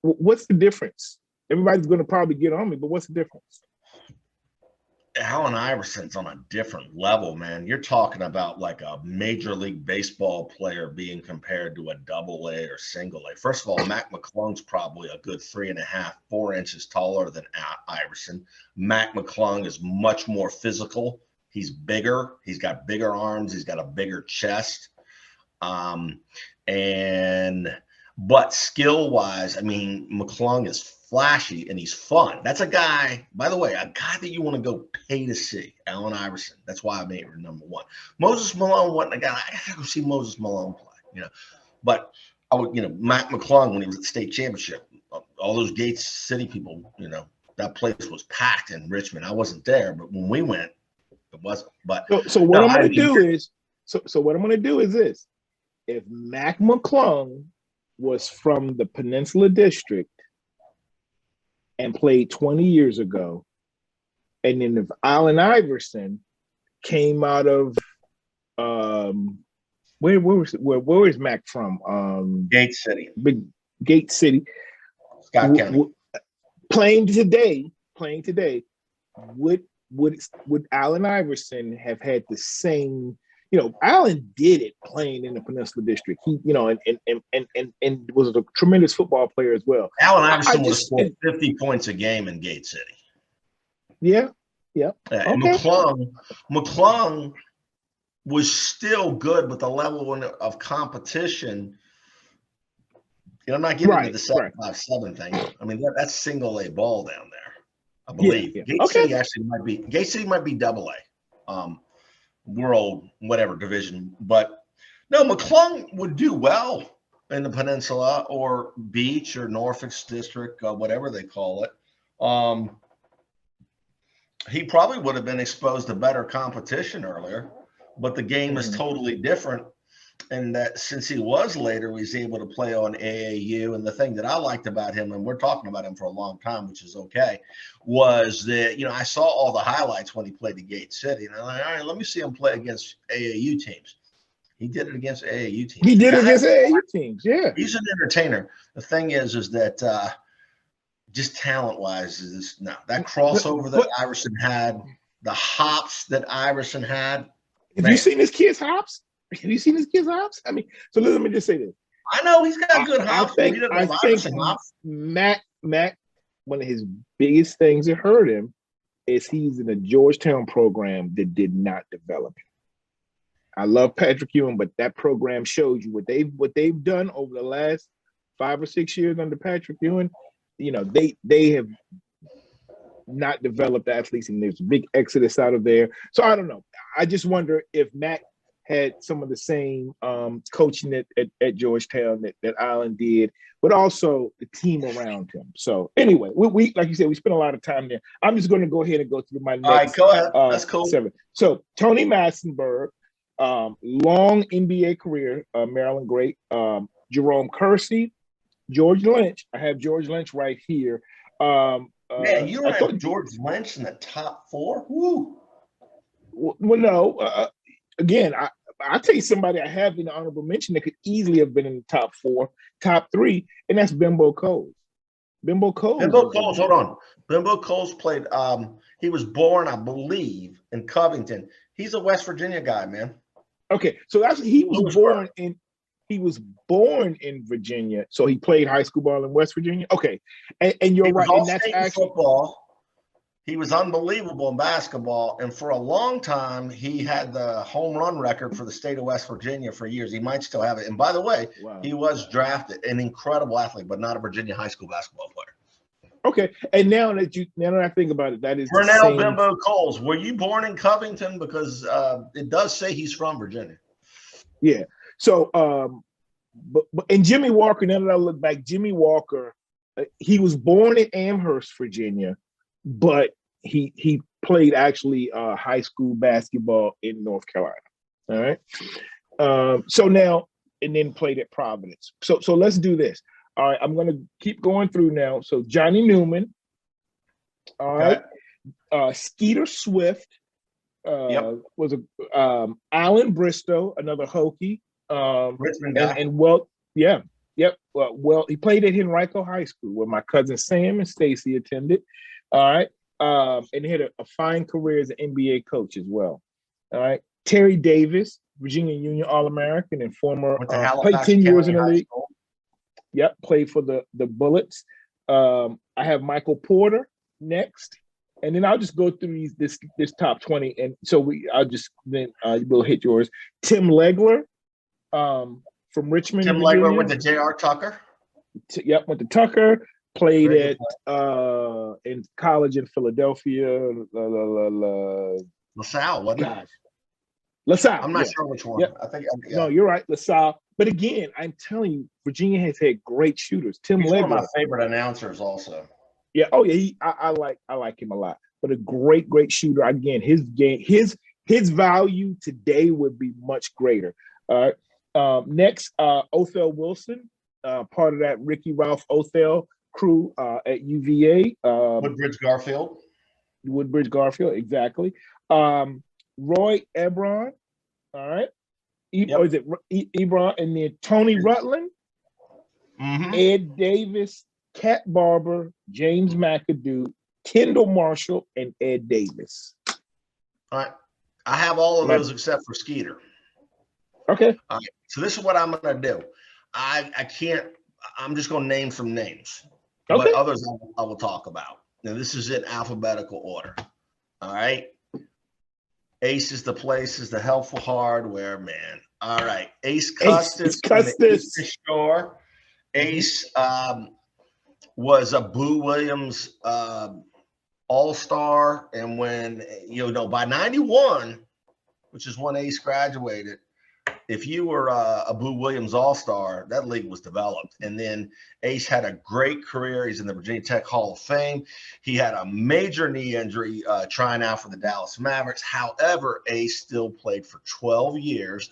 what's the difference? Everybody's going to probably get on me, but what's the difference?
Allen Iverson's on a different level, man. You're talking about like a Major League Baseball player being compared to a AA or single A. First of all, Mcclung's probably a good 3.5, 4 inches taller than Iverson. Mcclung is much more physical. He's bigger. He's got bigger arms. He's got a bigger chest. But skill-wise, I mean, Mcclung is flashy and he's fun. That's a guy, by the way, a guy that you want to go pay to see. Allen Iverson. That's why I made him number 1. Moses Malone wasn't a guy. I gotta go see Moses Malone play, you know. But I would, you know, Mcclung when he was at the state championship, all those Gates City people, you know, that place was packed in Richmond. I wasn't there, but when we went, it wasn't. But
so what I'm going to do is, so what I'm going to do is this: if Mcclung was from the Peninsula District and played 20 years ago, and then if Allen Iverson came out of where is Mac from?
Gate City.
Big Gate City.
Scott County.
Playing today, would Allen Iverson have had the same? You know, Allen did it playing in the Peninsula District. He, you know, and was a tremendous football player as well.
Allen Iverson would have scored 50 points a game in Gate City.
Yeah.
Okay. And Mcclung was still good, but the level of competition. You know, I'm not getting into the 7-5-7 thing. I mean, that's single A ball down there, I believe.
Yeah.
Gate City actually might be. Gate City might be AA. World whatever division, but no, Mcclung would do well in the Peninsula or Beach or Norfolk District, whatever they call it. He probably would have been exposed to better competition earlier, but the game is totally different. And that since he was later, he's able to play on AAU. And the thing that I liked about him, and we're talking about him for a long time, which is okay, was that, you know, I saw all the highlights when he played at Gate City. And I'm like, all right, let me see him play against AAU teams. He did it against AAU teams.
He did it against AAU teams. Yeah,
he's an entertainer. The thing is that just talent-wise, that crossover that Iverson had, the hops that Iverson had.
Have you seen his kids' hops? Have you seen his kids' hops? I mean, so let me just say this.
I know he's got good hops.
I think Matt, one of his biggest things that hurt him is he's in a Georgetown program that did not develop him. I love Patrick Ewing, but that program shows you what they've done over the last 5 or 6 years under Patrick Ewing. You know, they have not developed athletes, and there's a big exodus out of there. So I don't know. I just wonder if Matt had some of the same coaching at Georgetown that Allen did, but also the team around him. So anyway, we like you said, we spent a lot of time there. I'm just going to go ahead and go through my next.
All right, go ahead. That's cool.
7. So Tony Massenberg, long NBA career, Maryland great. Jerome Kersey, George Lynch. I have George Lynch right here.
Man, you don't have George Lynch in the top 4? Woo.
Well, no. Again, I'll tell you somebody I have in the honorable mention that could easily have been in the top 4, top 3, and that's Bimbo Coles. Bimbo Coles,
hold on. Bimbo Coles played, he was born, I believe, in Covington. He's a West Virginia guy, man.
Okay, so he was born in Virginia, so he played high school ball in West Virginia. Okay, and you're right, and that's actually
football. He was unbelievable in basketball, and for a long time, he had the home run record for the state of West Virginia for years. He might still have it. And by the way, He was drafted, an incredible athlete, but not a Virginia high school basketball player.
Okay, and now that I think about it, that is
Vernell Bimbo Coles. Were you born in Covington? Because it does say he's from Virginia.
Yeah. So, but and Jimmy Walker. Now that I look back, Jimmy Walker, he was born in Amherst, Virginia, but he played actually high school basketball in North Carolina. All right. So now and then played at Providence. So let's do this. All right, I'm going to keep going through now. So Johnny Newman. All right. Skeeter Swift was a Alan Bristow, another Hokie.
Richmond guy.
Well, he played at Henrico High School where my cousin Sam and Stacy attended. All right. And he had a fine career as an NBA coach as well. All right. Terry Davis, Virginia Union All-American and former played 10 years in the league. Yep, played for the Bullets. I have Michael Porter next, and then I'll just go through this top 20, and so we'll hit yours. Tim Legler, from Richmond.
Tim Legler went to J.R. Tucker.
Went to Tucker. Played at in college in Philadelphia.
LaSalle, wasn't it?
LaSalle.
I'm not sure which one.
Yep.
I think.
No, you're right, LaSalle. But again, I'm telling you, Virginia has had great shooters. Tim Legler,
one of my favorite announcers, also.
Yeah. Oh, yeah. I like him a lot. But a great shooter. Again, his game, his value today would be much greater. All right. Next, Othell Wilson, part of that Ricky Ralph Othell crew at UVA.
Woodbridge
Garfield, exactly. Roy Ebron, all right. Or is it Ebron? And then Tony Rutland, Ed Davis, Cat Barber, James McAdoo, Kendall Marshall, and Ed Davis.
All right. I have all of those except for Skeeter.
Okay.
All right. So this is what I'm going to do. I'm just going to name some names. Okay. But others I will talk about. Now, this is in alphabetical order. All right. Ace is the place, is the helpful hardware man. All right. Ace Custis. Shore. Ace was a Boo Williams all-star. And when, by 91, which is when Ace graduated, if you were a Boo Williams all-star, that league was developed. And then Ace had a great career. He's in the Virginia Tech Hall of Fame. He had a major knee injury trying out for the Dallas Mavericks. However, Ace still played for 12 years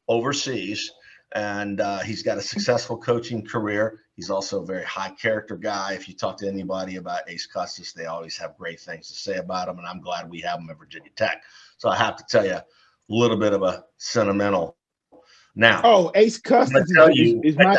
overseas, and he's got a successful coaching career. He's also a very high character guy. If you talk to anybody about Ace Custis, they always have great things to say about him, and I'm glad we have him at Virginia Tech. So I have to tell you a little bit of a sentimental
Now, Ace Customs is my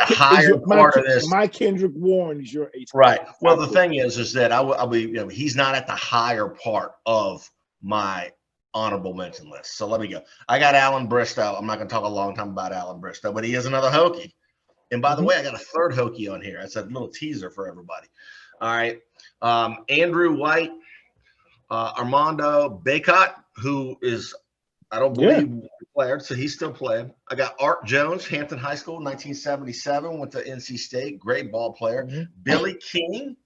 Kendrick Warren is your Ace.
Right. Well, the thing is that I'll be, he's not at the higher part of my honorable mention list. So let me go. I got Alan Bristow. I'm not going to talk a long time about Alan Bristow, but he is another Hokie. And by the way, I got a third Hokie on here. That's a little teaser for everybody. All right. Andrew White, Armando Baycott, who is, I don't believe declared, so he's still playing. I got Art Jones, Hampton High School, 1977, went to NC State, great ball player. Billy King,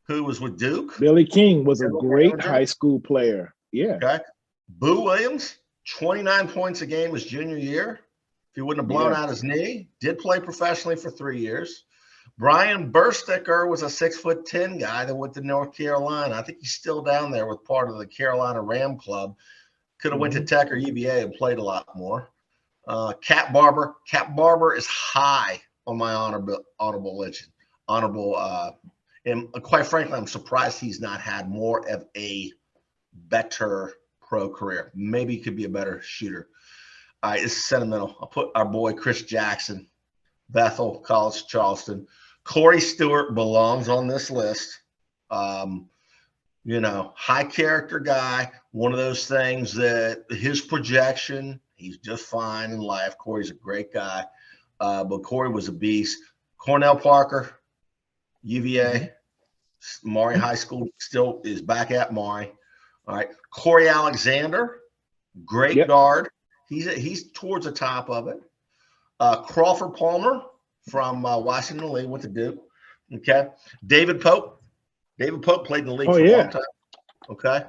who was with Duke.
Billy King was a great high school player. Yeah.
Okay. Boo Williams, 29 points a game his junior year. If he wouldn't have blown out his knee, did play professionally for 3 years. Brian Bursticker was a 6'10" guy that went to North Carolina. I think he's still down there with part of the Carolina Ram Club. Could have went to Tech or UVA and played a lot more. Cat Barber. Cat Barber is high on my honorable mention. And quite frankly, I'm surprised he's not had more of a better pro career. Maybe he could be a better shooter. All right, this is sentimental. I'll put our boy Chris Jackson, Bethel, College, Charleston. Corey Stewart belongs on this list. High character guy. One of those things that his projection, he's just fine in life. Corey's a great guy. But Corey was a beast. Cornell Parker, UVA, Maury High School, still is back at Maury. All right. Corey Alexander, great guard. He's towards the top of it. Crawford Palmer from Washington Lee, went to Duke. Okay. David Pope. David Pope played in the league for a long time. Okay.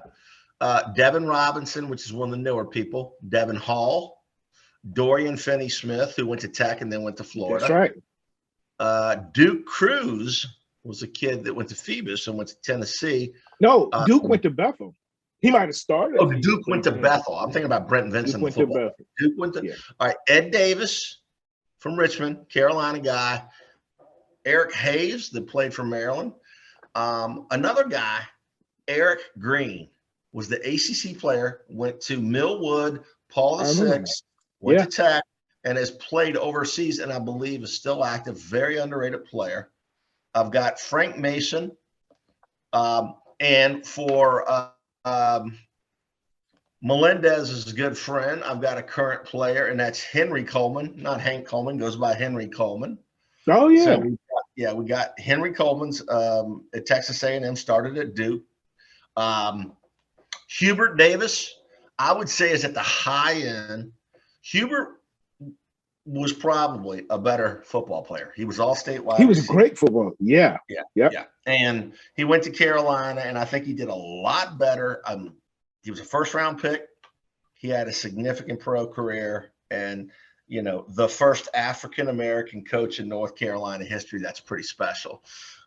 Devin Robinson, which is one of the newer people. Devin Hall. Dorian Finney-Smith, who went to Tech and then went to Florida.
That's
right. Duke Cruz was a kid that went to Phoebus and went to Tennessee.
No, Duke went to Bethel. He might have started.
Oh, Duke went to Bethel. I'm thinking about Brent Vincent.
Duke went to Bethel.
Duke went to. All right. Ed Davis from Richmond, Carolina guy. Eric Hayes that played for Maryland. Another guy, Eric Green, was the ACC player. Went to Millwood, Paul VI, went to Tech, and has played overseas, and I believe is still active. Very underrated player. I've got Frank Mason, and for Melendez is a good friend. I've got a current player, and that's Henry Coleman, not Hank Coleman, goes by Henry Coleman.
Oh, yeah.
So we got Henry Coleman's at Texas A&M, started at Duke. Hubert Davis, I would say, is at the high end. Hubert was probably a better football player. He was all-state wide.
He was a great football. Yeah.
And he went to Carolina, and I think he did a lot better. He was a first-round pick. He had a significant pro career, and the first African-American coach in North Carolina history. That's pretty special.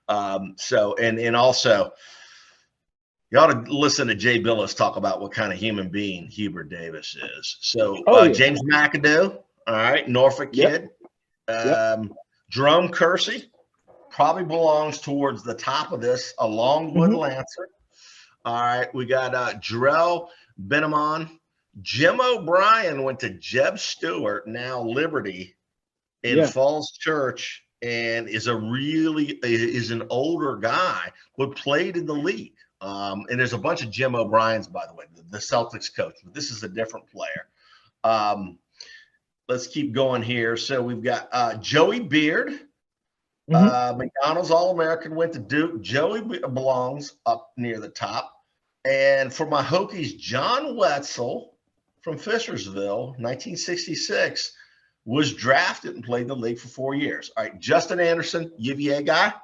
And also, you ought to listen to Jay Billis talk about what kind of human being Hubert Davis is. So James McAdoo, all right, Norfolk kid. Jerome Kersey probably belongs towards the top of this, a Longwood Lancer. All right, we got Jarrell Benamon. Jim O'Brien went to Jeb Stewart, now Liberty, in Falls Church, and is an older guy, but played in the league. And there's a bunch of Jim O'Briens, by the way, the Celtics coach, but this is a different player. Let's keep going here. So we've got Joey Beard, McDonald's All-American, went to Duke. Joey belongs up near the top. And for my Hokies, John Wetzel from Fishersville, 1966, was drafted and played in the league for 4 years. All right, Justin Anderson, UVA guy,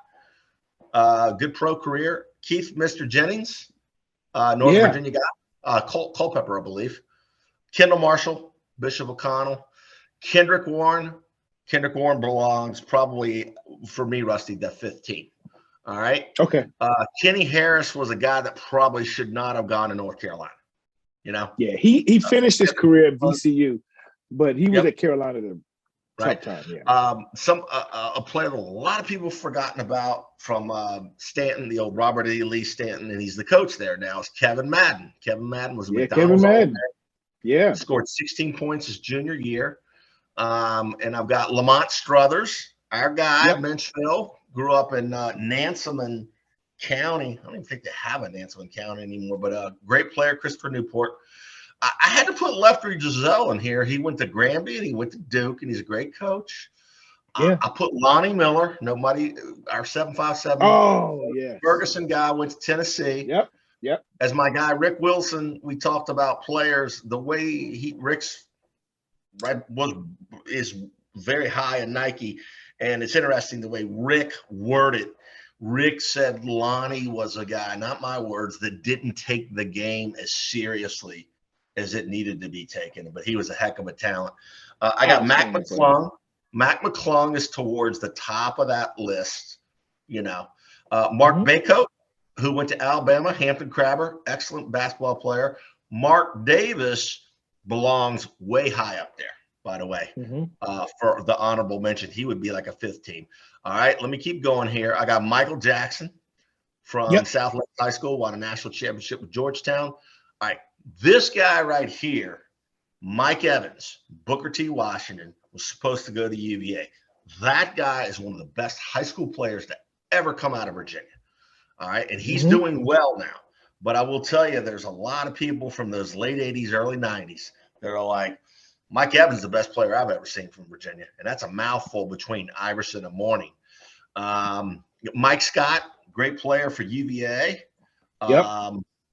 good pro career. Keith Mr. Jennings, North Virginia guy, Culpeper, I believe. Kendall Marshall, Bishop O'Connell. Kendrick Warren belongs probably, for me, Rusty, the 15. All right.
Okay.
Kenny Harris was a guy that probably should not have gone to North Carolina.
Yeah, he finished his career at VCU, but he was at Carolina the top time. Yeah.
A player that a lot of people have forgotten about from Stanton, the old Robert E. Lee Stanton, and he's the coach there now, is Kevin Madden. Kevin Madden was a McDonald's.
Kevin Madden. Yeah.
Scored 16 points his junior year. And I've got Lamont Struthers, our guy,
Yep.
Menchville, grew up in Nansemond County. I don't even think they have a Nansemond County anymore, but a great player, Christopher Newport. I had to put Lefty Giselle in here. He went to Granby and he went to Duke, and he's a great coach.
Yeah.
I put Lonnie Miller, our 757.
Oh, yeah.
Ferguson guy went to Tennessee.
Yep. Yep.
As my guy Rick Wilson, we talked about players. The way Rick's is very high in Nike, and it's interesting the way Rick worded. Rick said Lonnie was a guy, not my words, that didn't take the game as seriously as it needed to be taken, but he was a heck of a talent. I got Mac Mcclung. Mac Mcclung is towards the top of that list. Mark Baycoat, who went to Alabama, Hampton Crabber, excellent basketball player. Mark Davis belongs way high up there, by the way, for the honorable mention. He would be like a fifth team. All right, let me keep going here. I got Michael Jackson from South Lake High School, won a national championship with Georgetown. All right, this guy right here, Mike Evans, Booker T. Washington, was supposed to go to UVA. That guy is one of the best high school players to ever come out of Virginia. All right, and he's doing well now. But I will tell you, there's a lot of people from those late 80s, early 90s that are like, Mike Evans is the best player I've ever seen from Virginia. And that's a mouthful between Iverson and Mourning. Mike Scott, great player for UVA.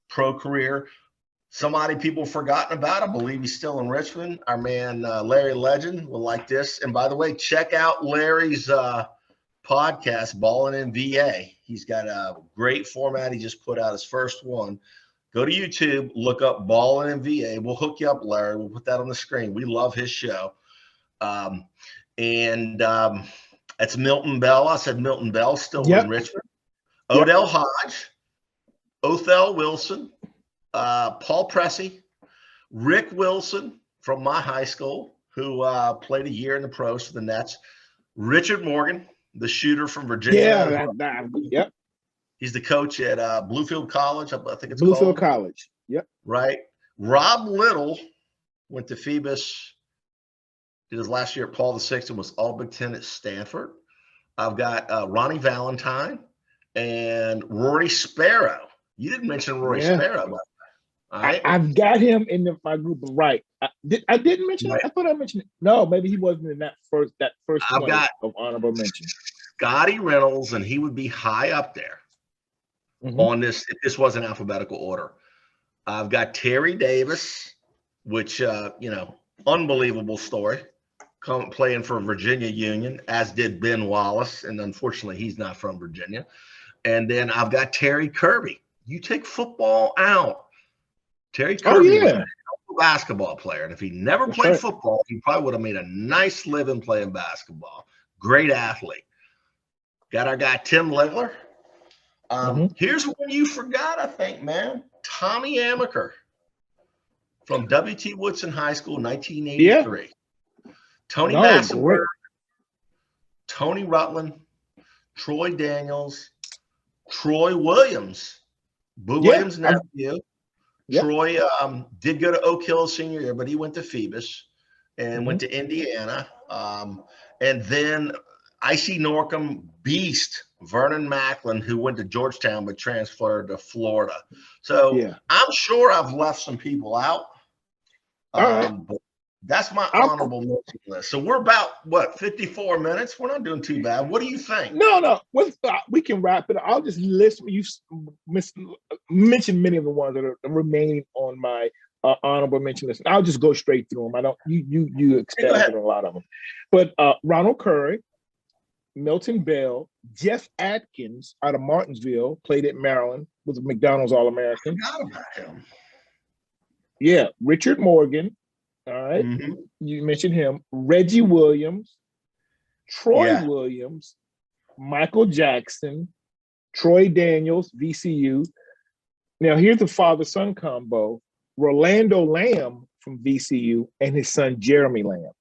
Pro career. Somebody people forgotten about, I believe he's still in Richmond. Our man, Larry Legend, will like this. And by the way, check out Larry's podcast, Ballin' in VA. He's got a great format. He just put out his first one. Go to YouTube, look up Ballin' in VA. We'll hook you up, Larry. We'll put that on the screen. We love his show. It's Milton Bell. I said Milton Bell, still in Richmond. Odell Hodge, Othell Wilson, Paul Pressey, Rick Wilson from my high school, who played a year in the pros for the Nets. Richard Morgan, the shooter from Virginia. He's the coach at Bluefield College, I think it's
Bluefield
called.
College.
Right. Rob Little went to Phoebus, did his last year at Paul VI, and was all Big Ten at Stanford. I've got Ronnie Valentine and Rory Sparrow. You didn't mention Rory Sparrow, but all right.
I've got him in I didn't mention it. I thought I mentioned it. No, maybe he wasn't in that first
I've got
of honorable mention.
Scotty Reynolds, and he would be high up there on this if this was in alphabetical order. I've got Terry Davis, which unbelievable story, playing for Virginia Union, as did Ben Wallace, and unfortunately he's not from Virginia. And then I've got Terry Kirby. You take football out, Terry Kirby was a basketball player, and if he never played football, he probably would have made a nice living playing basketball. Great athlete. Got our guy Tim Legler. Here's one you forgot, I think, man. Tommy Amaker from W.T. Woodson High School, 1983. Tony Massenberg, Tony Rutland, Troy Daniels, Troy Williams, Boo Williams' nephew. Troy did go to Oak Hill senior year, but he went to Phoebus and went to Indiana. And then I.C. Norcom beast, Vernon Macklin, who went to Georgetown but transferred to Florida. So I'm sure I've left some people out. But that's my honorable mention list. So we're about, 54 minutes? We're not doing too bad. What do you think?
No. We can wrap it up. I'll just list, you mentioned many of the ones that are remaining on my honorable mention list. I'll just go straight through them. I don't, you expanded on a lot of them. But Ronald Curry, Milton Bell, Jeff Atkins out of Martinsville, played at Maryland, was a McDonald's All-American.
I forgot about him.
Yeah, Richard Morgan. All right. You mentioned him. Reggie Williams, Troy Williams, Michael Jackson, Troy Daniels, VCU. Now, here's the father-son combo. Rolando Lamb from VCU and his son, Jeremy Lamb.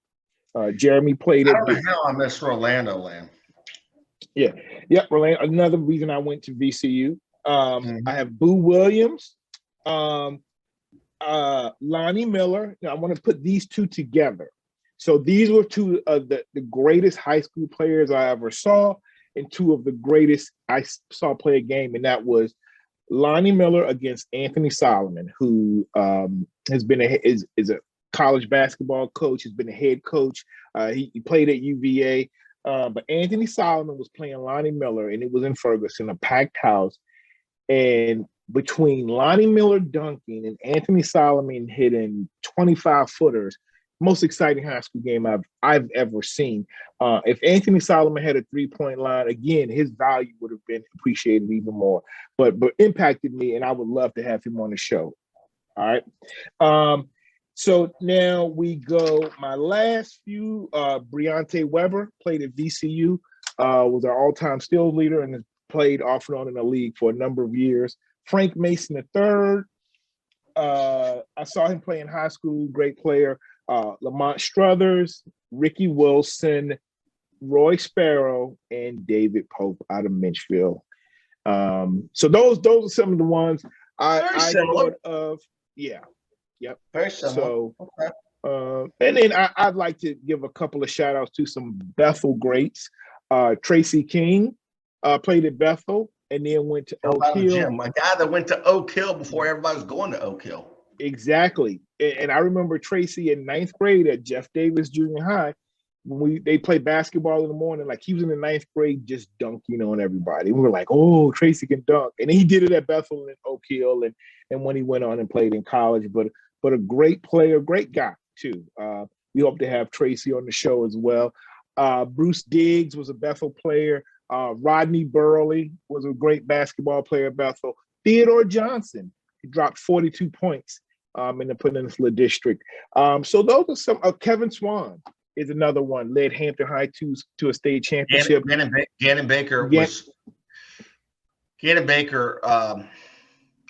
Jeremy played at...
I don't know how I missed Rolando Lamb.
Yeah, Rolando. Another reason I went to VCU. I have Boo Williams, Lonnie Miller. Now, I want to put these two together. So these were two of the greatest high school players I ever saw, and two of the greatest I saw play a game, and that was Lonnie Miller against Anthony Solomon, who has been is a college basketball coach, has been a head coach. He played at UVA, but Anthony Solomon was playing Lonnie Miller, and it was in Ferguson, a packed house. And between Lonnie Miller dunking and Anthony Solomon hitting 25-footers, most exciting high school game I've ever seen. If Anthony Solomon had a three-point line, again, his value would have been appreciated even more, but impacted me, and I would love to have him on the show. All right. So now we go, my last few, Breonte Weber played at VCU, was our all-time steals leader and has played off and on in the league for a number of years. Frank Mason III, I saw him play in high school, great player. Lamont Struthers, Ricky Wilson, Roy Sparrow, and David Pope out of Minchville. So those are some of the ones I thought of. Yeah. Yep.
Very similar.
So,
okay.
And then I'd like to give a couple of shout outs to some Bethel greats. Tracy King played at Bethel and then went to Oak Hill.
My guy that went to Oak Hill before everybody was going to Oak Hill.
Exactly. And I remember Tracy in 9th grade at Jeff Davis Junior High, when they played basketball in the morning, like he was in the 9th grade just dunking on everybody. We were like, oh, Tracy can dunk. And he did it at Bethel and Oak Hill and when he went on and played in college. But a great player, great guy too. We hope to have Tracy on the show as well. Bruce Diggs was a Bethel player. Rodney Burley was a great basketball player at Bethel. Theodore Johnson, he dropped 42 points in the Peninsula District. So those are some. Kevin Swan is another one. Led Hampton High to a state championship.
Gannon Baker.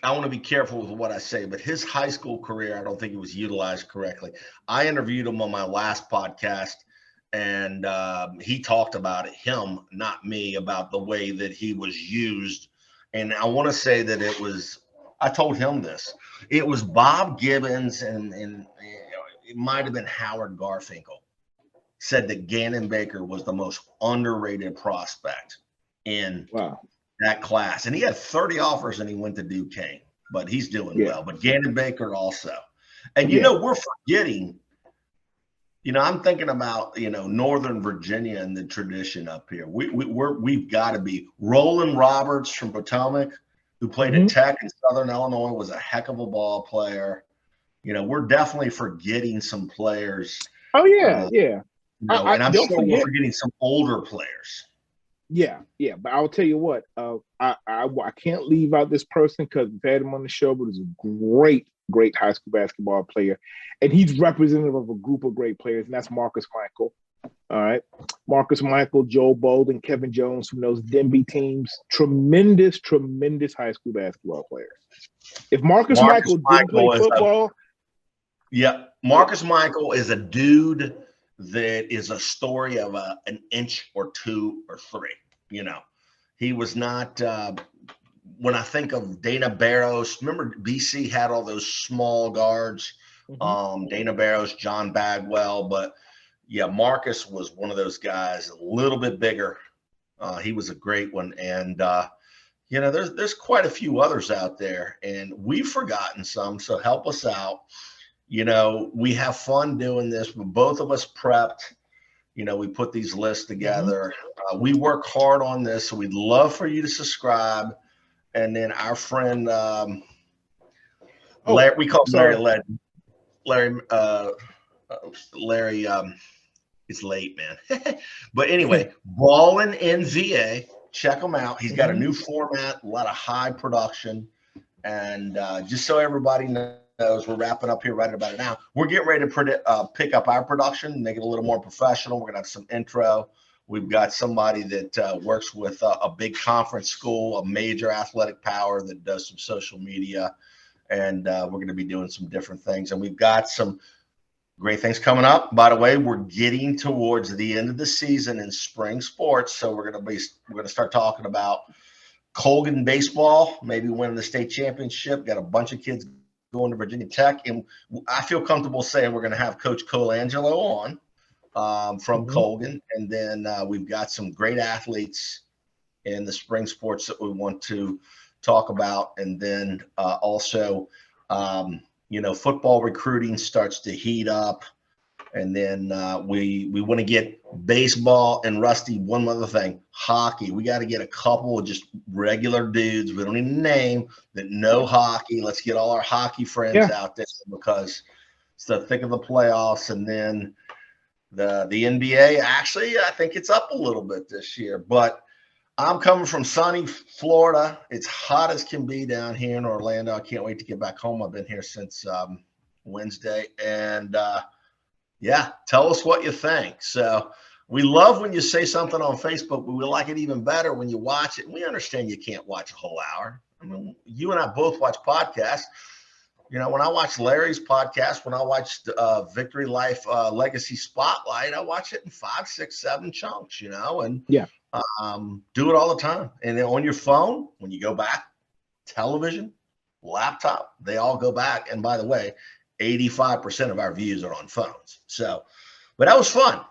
I want to be careful with what I say, but his high school career, I don't think it was utilized correctly. I interviewed him on my last podcast, and he talked about it, him, not me, about the way that he was used. And I want to say that it was, I told him this, it was Bob Gibbons and it might have been Howard Garfinkel said that Gannon Baker was the most underrated prospect in that class. And he had 30 offers and he went to Duquesne, but he's doing well. But Gannon Baker also. And, we're forgetting, I'm thinking about, Northern Virginia and the tradition up here. We've got to be. Roland Roberts from Potomac, who played at Tech in Southern Illinois, was a heck of a ball player. We're definitely forgetting some players.
Oh, yeah.
And I'm sure we're forgetting some older players.
Yeah. But I'll tell you what, I can't leave out this person because we've had him on the show, but he's a great high school basketball player. And he's representative of a group of great players, and that's Marcus Michael. All right. Marcus Michael, Joe Bolden, Kevin Jones from those Denby teams. Tremendous high school basketball players. If Marcus Michael didn't play football.
Marcus Michael is a dude that is a story of an inch or two or three. He was not when I think of Dana Barrows, remember BC had all those small guards, Dana Barrows, John Bagwell, but Marcus was one of those guys, a little bit bigger. He was a great one. And there's quite a few others out there, and we've forgotten some, so help us out. We have fun doing this, but both of us prepped. We put these lists together. We work hard on this, so we'd love for you to subscribe. And then our friend, Larry, we call him Larry Legend. Larry, it's late, man. But anyway, Ballin' NVA, check him out. He's got a new format, a lot of high production. And just so everybody knows, we're wrapping up here right about it now. We're getting ready to pick up our production, make it a little more professional. We're going to have some intro. We've got somebody that works with a big conference school, a major athletic power that does some social media. And we're going to be doing some different things. And we've got some great things coming up. By the way, we're getting towards the end of the season in spring sports. So we're going to start talking about Colgan baseball, maybe winning the state championship. Got a bunch of kids going to Virginia Tech. And I feel comfortable saying we're going to have Coach Colangelo on. from Colgan. And then we've got some great athletes in the spring sports that we want to talk about. And then also, football recruiting starts to heat up. And then we want to get baseball and Rusty. One other thing, hockey. We got to get a couple of just regular dudes. We don't need a name that know hockey. Let's get all our hockey friends out there because it's the thick of the playoffs. And then the NBA, actually, I think it's up a little bit this year. But I'm coming from sunny Florida. It's hot as can be down here in Orlando. I can't wait to get back home. I've been here since Wednesday. And tell us what you think. So we love when you say something on Facebook, but we like it even better when you watch it. We understand you can't watch a whole hour. I mean, you and I both watch podcasts. When I watch Larry's podcast, when I watched Victory Life Legacy Spotlight, I watch it in 5, 6, 7 chunks, and do it all the time. And then on your phone, when you go back, television, laptop, they all go back. And by the way, 85% of our views are on phones. So, but that was fun.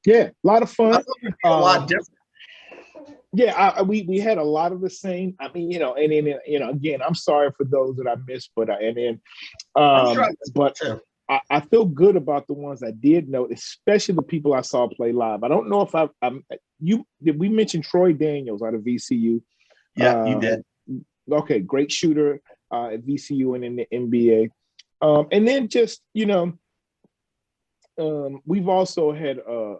Yeah, a lot of fun.
A lot different.
Yeah, we had a lot of the same. I mean, and then again, I'm sorry for those that I missed, but I feel good about the ones I did know, especially the people I saw play live. I don't know if did we mention Troy Daniels out of VCU?
Yeah, you did.
Okay, great shooter at VCU and in the NBA. And then just, we've also had a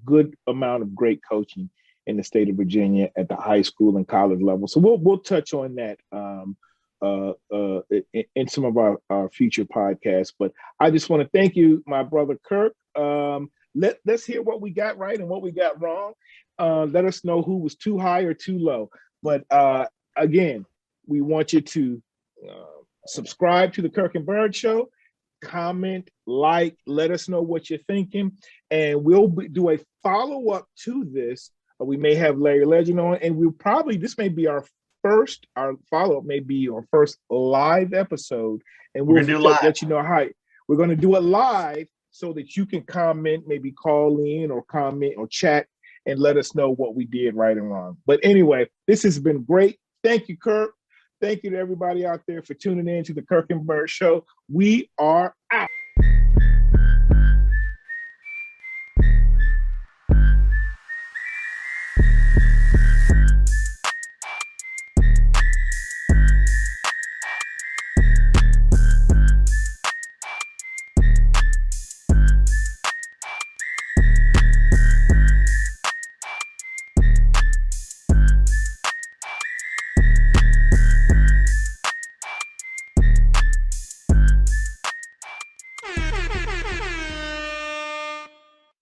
good amount of great coaching in the state of Virginia at the high school and college level. So we'll touch on that in some of our future podcasts. But I just want to thank you, my brother Kirk. Let's hear what we got right and what we got wrong. Let us know who was too high or too low. But again, we want you to subscribe to the Kirk and Byrd Show, comment, like, let us know what you're thinking, and we'll do a follow-up to this. We may have Larry Legend on, and this may be our follow-up may be our first live episode, and we'll let you know how we're going to do it live so that you can comment, maybe call in or comment or chat and let us know what we did right and wrong. But anyway, this has been great. Thank you, Kirk. Thank you to everybody out there for tuning in to the Kirk and Byrd Show. We are out.